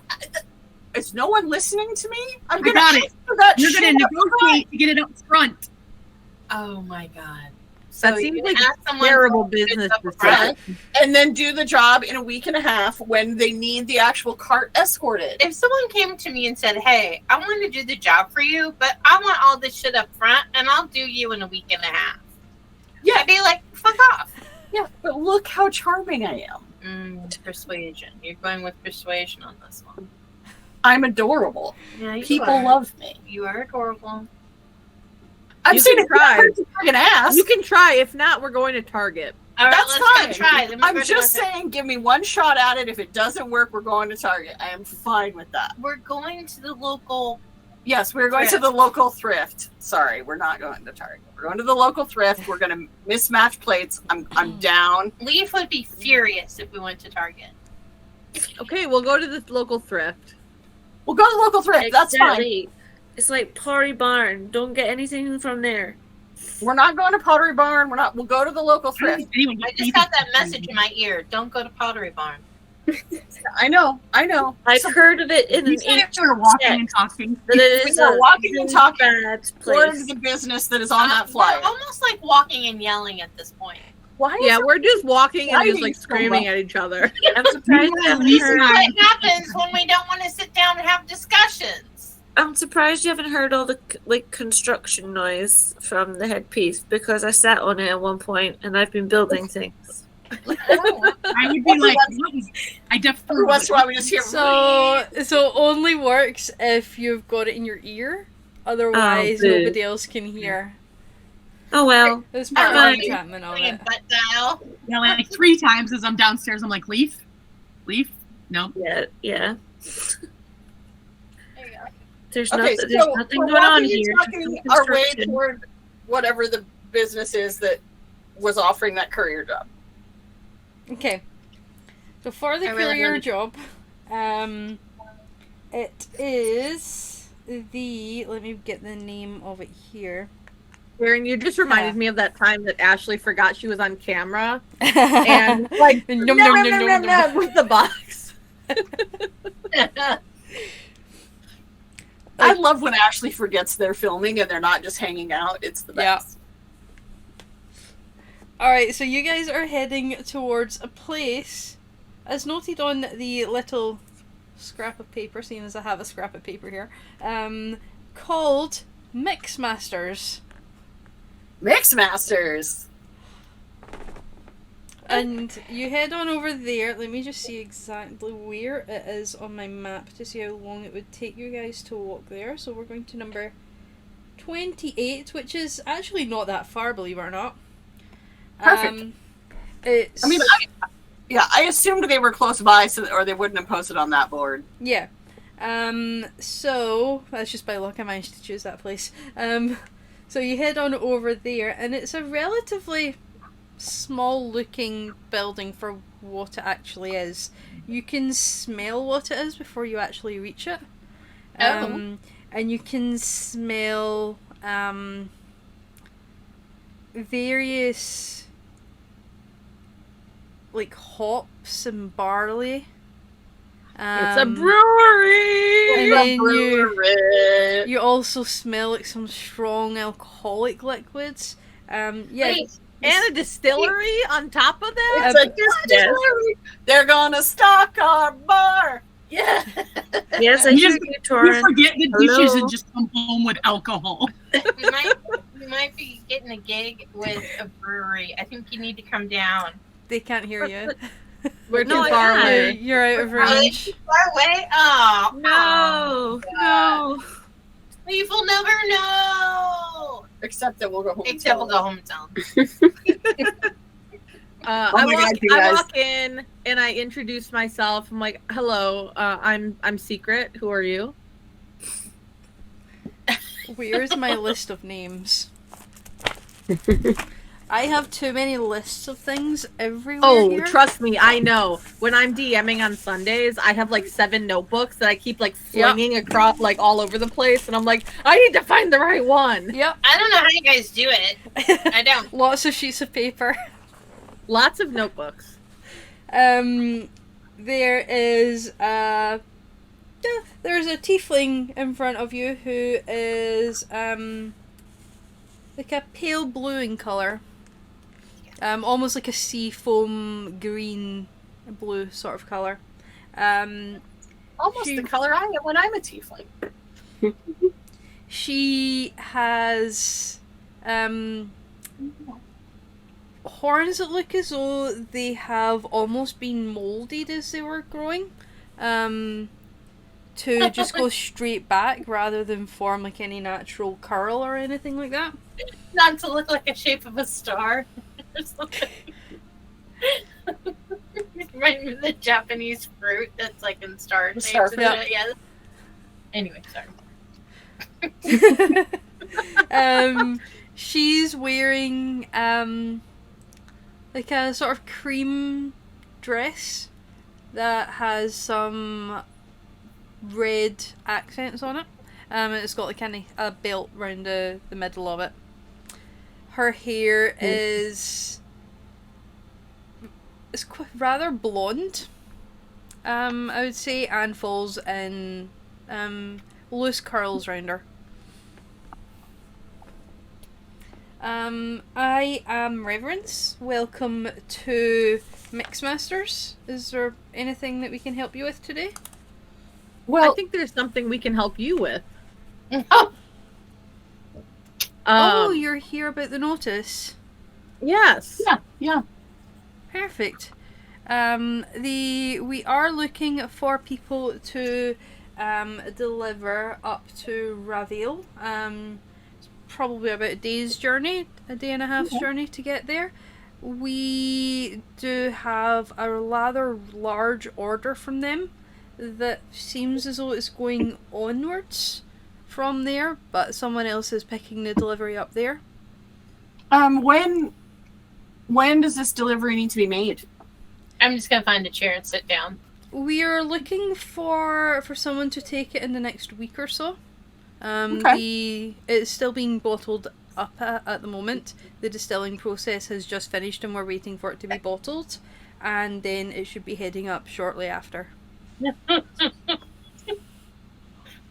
Is no one listening to me? I'm I got it. You're going to negotiate to get it up front. Oh my god. That seems like terrible business decision. And then do the job in a week and a half when they need the actual cart escorted. If someone came to me and said, hey, I want to do the job for you, but I want all this shit up front, and I'll do you in a week and a half. Yeah. I'd be like, fuck off. Yeah, but look how charming I am. Persuasion. You're going with persuasion on this one. I'm adorable. Yeah, people love me. You are adorable. I'm saying can try. Ask. You can try. If not, we're going to Target. All right, That's let's fine. Try. I'm just saying, give me one shot at it. If it doesn't work, we're going to Target. I am fine with that. We're going to the local. Yes, we're going to the local thrift. Sorry, we're not going to Target. We're going to the local thrift. We're going to mismatch plates. I'm down. Leaf would be furious if we went to Target. Okay, we'll go to the local thrift. We'll go to the local thrift. That's fine. It's like Pottery Barn. Don't get anything from there. We're not going to Pottery Barn. We'll go to the local thrift. I just got that message in my ear. Don't go to Pottery Barn. I know. I've heard of it in an We're walking and talking. But it is walking and talking towards the business that is on that flyer. We're almost like walking and yelling at this point. Why? Yeah, we're just walking and just like screaming at each other. I'm surprised what happens when we don't want to sit down and have discussions. I'm surprised you haven't heard all the construction noise from the headpiece because I sat on it at one point and I've been building things. I would be like, I definitely. That's why we just hear. So only works if you've got it in your ear. Otherwise, nobody else can hear. Oh well. That's part of the enchantment of it. Yeah, like 3 times as I'm downstairs, I'm like, Leaf, no. Yeah. There's Okay, nothing going on here. Our way toward whatever the business is that was offering that courier job. Okay. So for the courier job, it is the. Let me get the name of it here. Aaron, you just reminded me of that time that Ashley forgot she was on camera and like with the box. I love when Ashley forgets they're filming and they're not just hanging out. It's the best. Yeah. Alright, so you guys are heading towards a place, as noted on the little scrap of paper, seeing as I have a scrap of paper here, called Mixmasters. Mixmasters! And you head on over there. Let me just see exactly where it is on my map to see how long it would take you guys to walk there. So we're going to number 28, which is actually not that far, believe it or not. Perfect. I assumed they were close by, or they wouldn't have posted on that board. Yeah. So that's just by luck I managed to choose that place. So you head on over there, and it's a relatively small looking building for what it actually is. You can smell what it is before you actually reach it. And you can smell various like hops and barley. It's a brewery! And then you also smell like some strong alcoholic liquids. And a distillery on top of that? It's a distillery! They're gonna stock our bar! Yeah! Yes, you forget the dishes and just come home with alcohol. We might be getting a gig with a brewery. I think you need to come down. They can't hear you. We're No, too far yeah. away. You're out of range. Far away? Oh, No. Leaf will never know. Except that we'll go home. Except we'll go home and tell them. Oh my God, you I guys. walk in and I introduce myself. I'm like, "Hello, I'm Secret. Who are you?" Where's my list of names? I have too many lists of things everywhere Oh, here. trust me, I know. When I'm DMing on Sundays, I have like 7 notebooks that I keep like flinging across like all over the place, and I'm like, I need to find the right one. Yep. I don't know how you guys do it. I don't. Lots of sheets of paper. Lots of notebooks. There is there's a tiefling in front of you who is like a pale blue in colour. Almost like a sea foam green blue sort of colour. Almost the color I am when I'm a tiefling. She has horns that look as though they have almost been moulded as they were growing. To just go straight back rather than form like any natural curl or anything like that. Not to look like a shape of a star. Or something. Remind me of the Japanese fruit that's like in star shapes. Star fruit. Yeah. Anyway, sorry. She's wearing like a sort of cream dress that has some red accents on it. It's got like a belt around the middle of it. Her hair is rather blonde, I would say, and falls in loose curls around her. I am Reverence. Welcome to Mixmasters. Is there anything that we can help you with today? Well, I think there's something we can help you with. Oh, you're here about the notice. Yes. yeah. Perfect. We are looking for people to deliver up to Raville. It's probably about a day and a half's journey to get there. We do have a rather large order from them that seems as though it's going onwards from there, but someone else is picking the delivery up there. When does this delivery need to be made? I'm just gonna find a chair and sit down. We are looking for someone to take it in the next week or so. It's still being bottled up at the moment. The distilling process has just finished and we're waiting for it to be bottled, and then it should be heading up shortly after.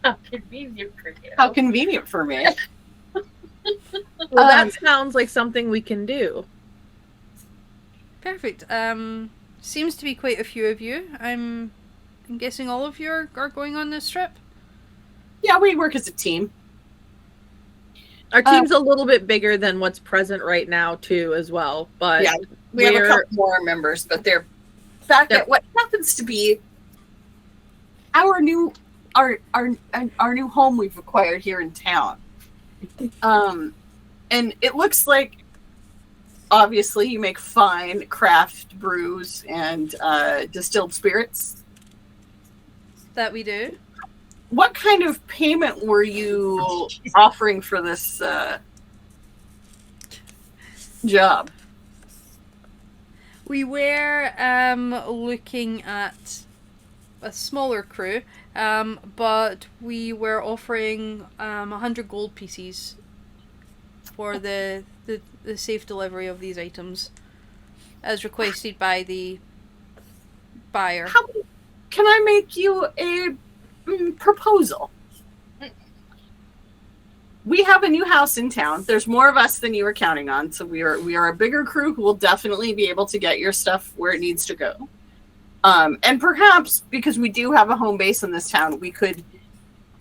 How convenient for you. How convenient for me. Well, that sounds like something we can do. Perfect. Seems to be quite a few of you. I'm guessing all of you are going on this trip? Yeah, we work as a team. Our team's a little bit bigger than what's present right now, too, as well. But Yeah, we have a couple more members, but they're that what happens to be our new home we've acquired here in town. And it looks like obviously you make fine craft brews and distilled spirits. That we do. What kind of payment were you offering for this job? We were looking at a smaller crew, but we were offering 100 gold pieces for the safe delivery of these items, as requested by the buyer. Can I make you a proposal? We have a new house in town. There's more of us than you were counting on, so we are a bigger crew who will definitely be able to get your stuff where it needs to go. And perhaps because we do have a home base in this town, we could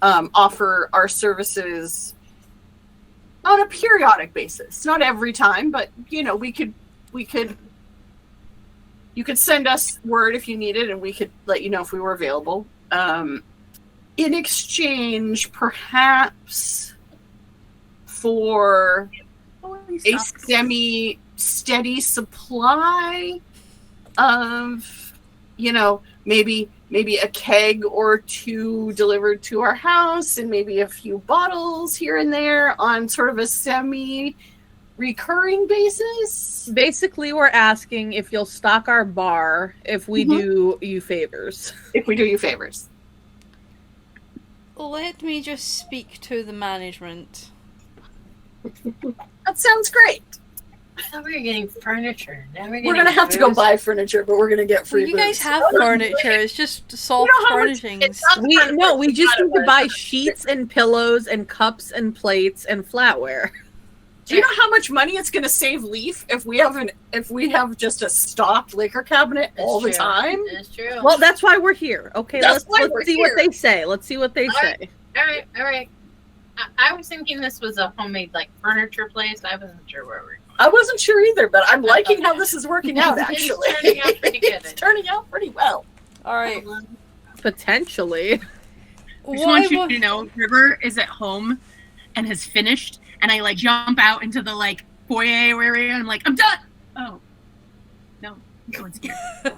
offer our services on a periodic basis. Not every time, but you know, you could send us word if you needed, and we could let you know if we were available. In exchange, perhaps for a semi-steady supply of, you know, maybe a keg or two delivered to our house, and maybe a few bottles here and there on sort of a semi-recurring basis. Basically, we're asking if you'll stock our bar if we do you favors. If we do you favors. Let me just speak to the management. That sounds great. I thought we were getting furniture. Now We're gonna have to go buy furniture, but we're gonna get free. Well, you guys booze. have furniture. It's just soft furnishings. We just need to buy sheets and pillows and cups and plates and flatware. Do you know how much money it's going to save Leaf if we have just a stocked liquor cabinet all the time? That's true. Well, that's why we're here. Okay, let's see what they say. Let's see what they say. All right. I was thinking this was a homemade like furniture place. I wasn't sure where we were going. I wasn't sure either, but I'm liking how this is working out. Actually, it's turning out pretty good. It's turning out pretty well. All right. Potentially. I just want you to know, River is at home and has finished, and I like jump out into the like foyer area, and I'm like, I'm done. Oh, no one's here. And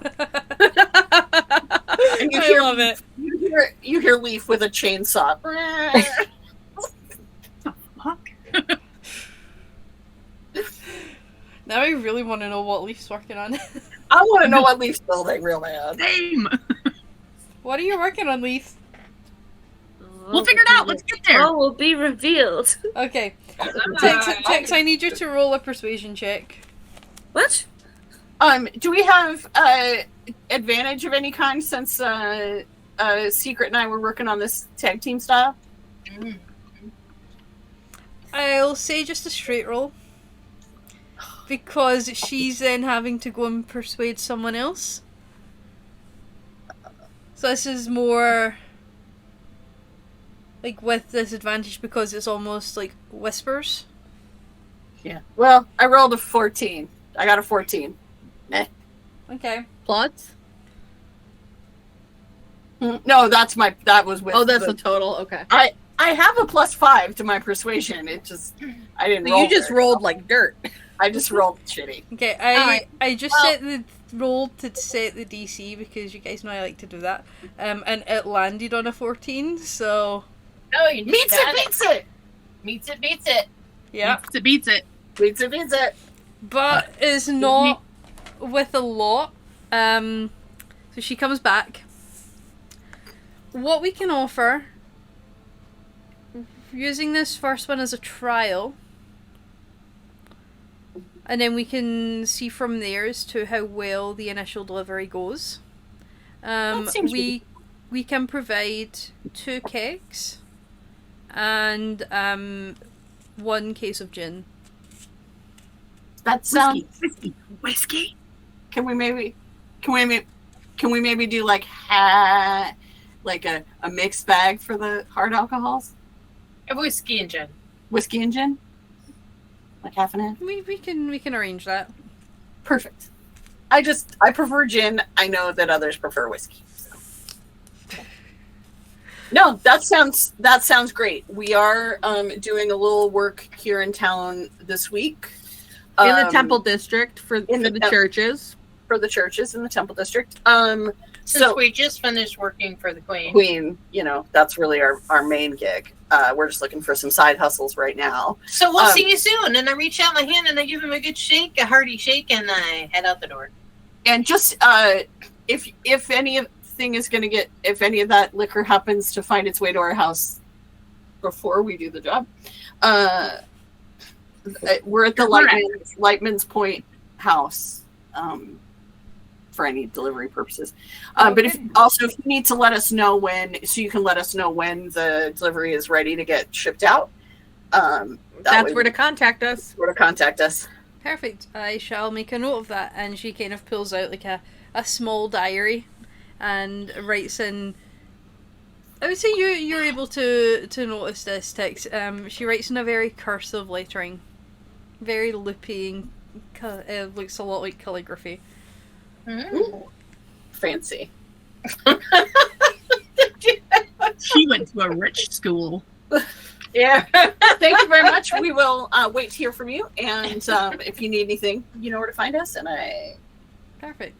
I love it. You hear Leaf with a chainsaw. Fuck. Now I really want to know what Leaf's working on. I want to know what Leaf's building real bad. Same. What are you working on, Leaf? We'll figure it out. Let's get there. All will be revealed. Okay. Tex, I need you to roll a persuasion check. What? Do we have advantage of any kind since Secret and I were working on this tag team style? I'll say just a straight roll. Because she's then having to go and persuade someone else. So this is more like with disadvantage because it's almost like whispers. Yeah. Well, I rolled a 14. I got a 14. Okay. Plots? No, that was with. Oh, that's the total. Okay. I have a +5 to my persuasion. It just I didn't. You just rolled like dirt. I just rolled shitty. Okay, I just set the roll to set the DC because you guys know I like to do that. And it landed on a 14, so Oh, you Meets it. Meets it, beats it. yeah. Beats it. Beats it. But it's not with a lot. So she comes back. What we can offer, using this first one as a trial, and then we can see from there as to how well the initial delivery goes. We can provide 2 kegs and 1 case of gin. That sounds. Whiskey. Can we maybe do like a mixed bag for the hard alcohols? A whiskey and gin. Whiskey and gin? Like half and half? We can arrange that. Perfect. I prefer gin. I know that others prefer whiskey. So. No, that sounds great. We are doing a little work here in town this week. In the Temple District for the churches. For the churches in the Temple District. Since we just finished working for the Queen. Queen, that's really our main gig. We're just looking for some side hustles right now. So we'll see you soon. And I reach out my hand and I give him a good shake, a hearty shake, and I head out the door. And just if any of that liquor happens to find its way to our house before we do the job, we're at the Lightman's Point house. For any delivery purposes. But if you need to let us know when the delivery is ready to get shipped out. That's where to contact us. Perfect. I shall make a note of that. And she kind of pulls out like a small diary and writes in I would say you're able to notice this text. She writes in a very cursive lettering, very loopy, and looks a lot like calligraphy. Ooh, fancy. She went to a rich school. Yeah. Thank you very much. We will wait to hear from you, and if you need anything, you know where to find us. And Perfect.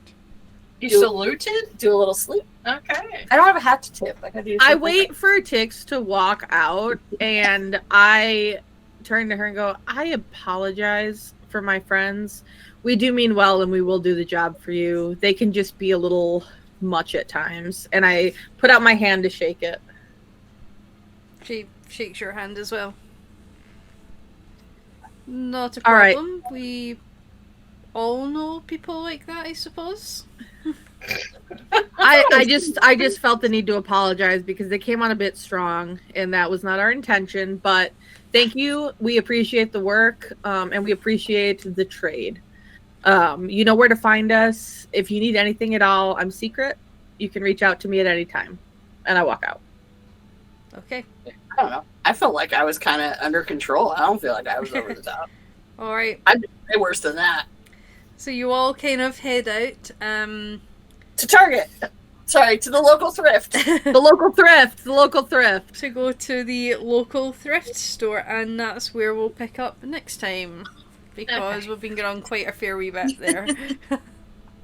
You saluted? do a little sleep. Okay. I don't have a hat to tip. I wait for Tix to walk out, and I turn to her and go, I apologize for my friends. We do mean well, and we will do the job for you. They can just be a little much at times. And I put out my hand to shake it. She shakes your hand as well. Not a All right. problem. We all know people like that, I suppose. I just felt the need to apologize because they came on a bit strong, and that was not our intention. But thank you. We appreciate the work, and we appreciate the trade. You know where to find us. If you need anything at all, I'm Secret. You can reach out to me at any time. And I walk out. Okay. I don't know. I felt like I was kind of under control. I don't feel like I was over the top. All right. I'd be way worse than that. So you all kind of head out. To Target. Sorry, to the local thrift. The local thrift. To go to the local thrift store, and that's where we'll pick up next time. Because we've been going on quite a fair wee bit there.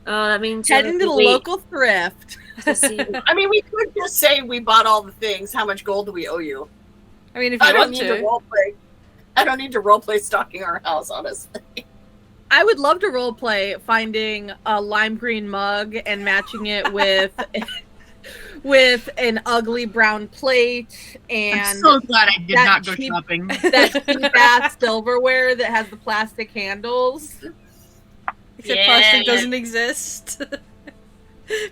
That means Heading to the local thrift. to see. I mean, we could just say we bought all the things. How much gold do we owe you? I mean, if you I don't want need to to. roleplay. I don't need to roleplay stalking our house, honestly. I would love to roleplay finding a lime green mug and matching it with with an ugly brown plate and I'm so glad I did that not go cheap- shopping. that cheap ass silverware that has the plastic handles. Except plastic doesn't exist. But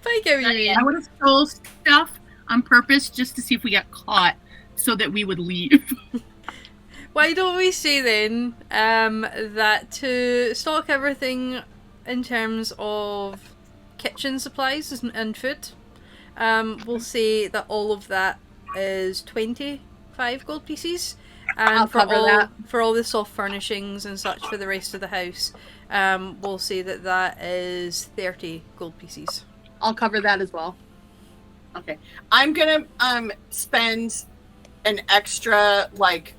I get what you mean. I would have stole stuff on purpose just to see if we got caught so that we would leave. Why don't we say then that to stock everything in terms of kitchen supplies and food, we'll say that all of that is 25 gold pieces. And I'll cover that. For all the soft furnishings and such for the rest of the house, we'll say that that is 30 gold pieces. I'll cover that as well. Okay. I'm gonna spend an extra, like,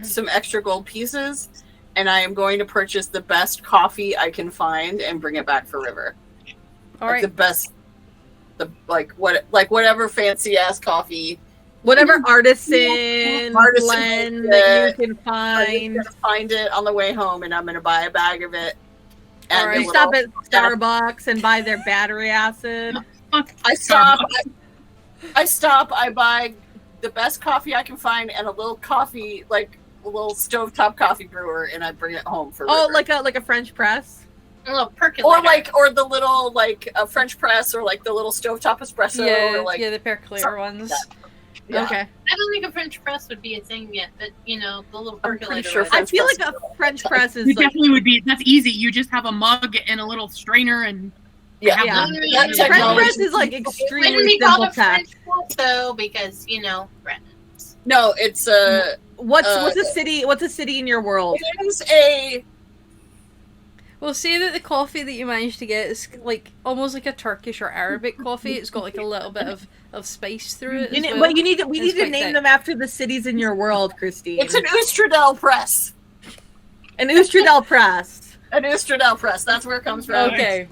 some extra gold pieces, and I am going to purchase the best coffee I can find and bring it back for River. All Like right. the best, whatever fancy ass coffee. Whatever artisan Artisan blend blend, that you can I'm find. gonna find it on the way home, and I'm gonna buy a bag of it. And All right. a You little- stop at Starbucks and buy their battery acid. I stop. I buy the best coffee I can find and a little coffee, like a little stovetop coffee brewer, and I bring it home for Oh, River. like a French press. A little percolator. or the little, like, a French press, or like the little stovetop espresso, Yeah, or like the percolator something ones. like yeah. Okay. I don't think a French press would be a thing yet, but the little I'm pretty percolator. sure would. I feel like a French press is It like definitely would be. That's easy. You just have a mug and a little strainer and Yeah. Yeah. That French technology- press is like Wouldn't extremely we call simple it French tech. press though? Because Brennan's. No, it's What's a city? What's a city in your world? it is a We'll say that the coffee that you managed to get is like almost like a Turkish or Arabic coffee. It's got like a little bit of spice through it. You as need, well. well, we It's need to quite name thick. them after the cities in your world, Christine. it's an Oostradel press. An Oostradel press. An Oostradel press. That's where it comes from. Okay.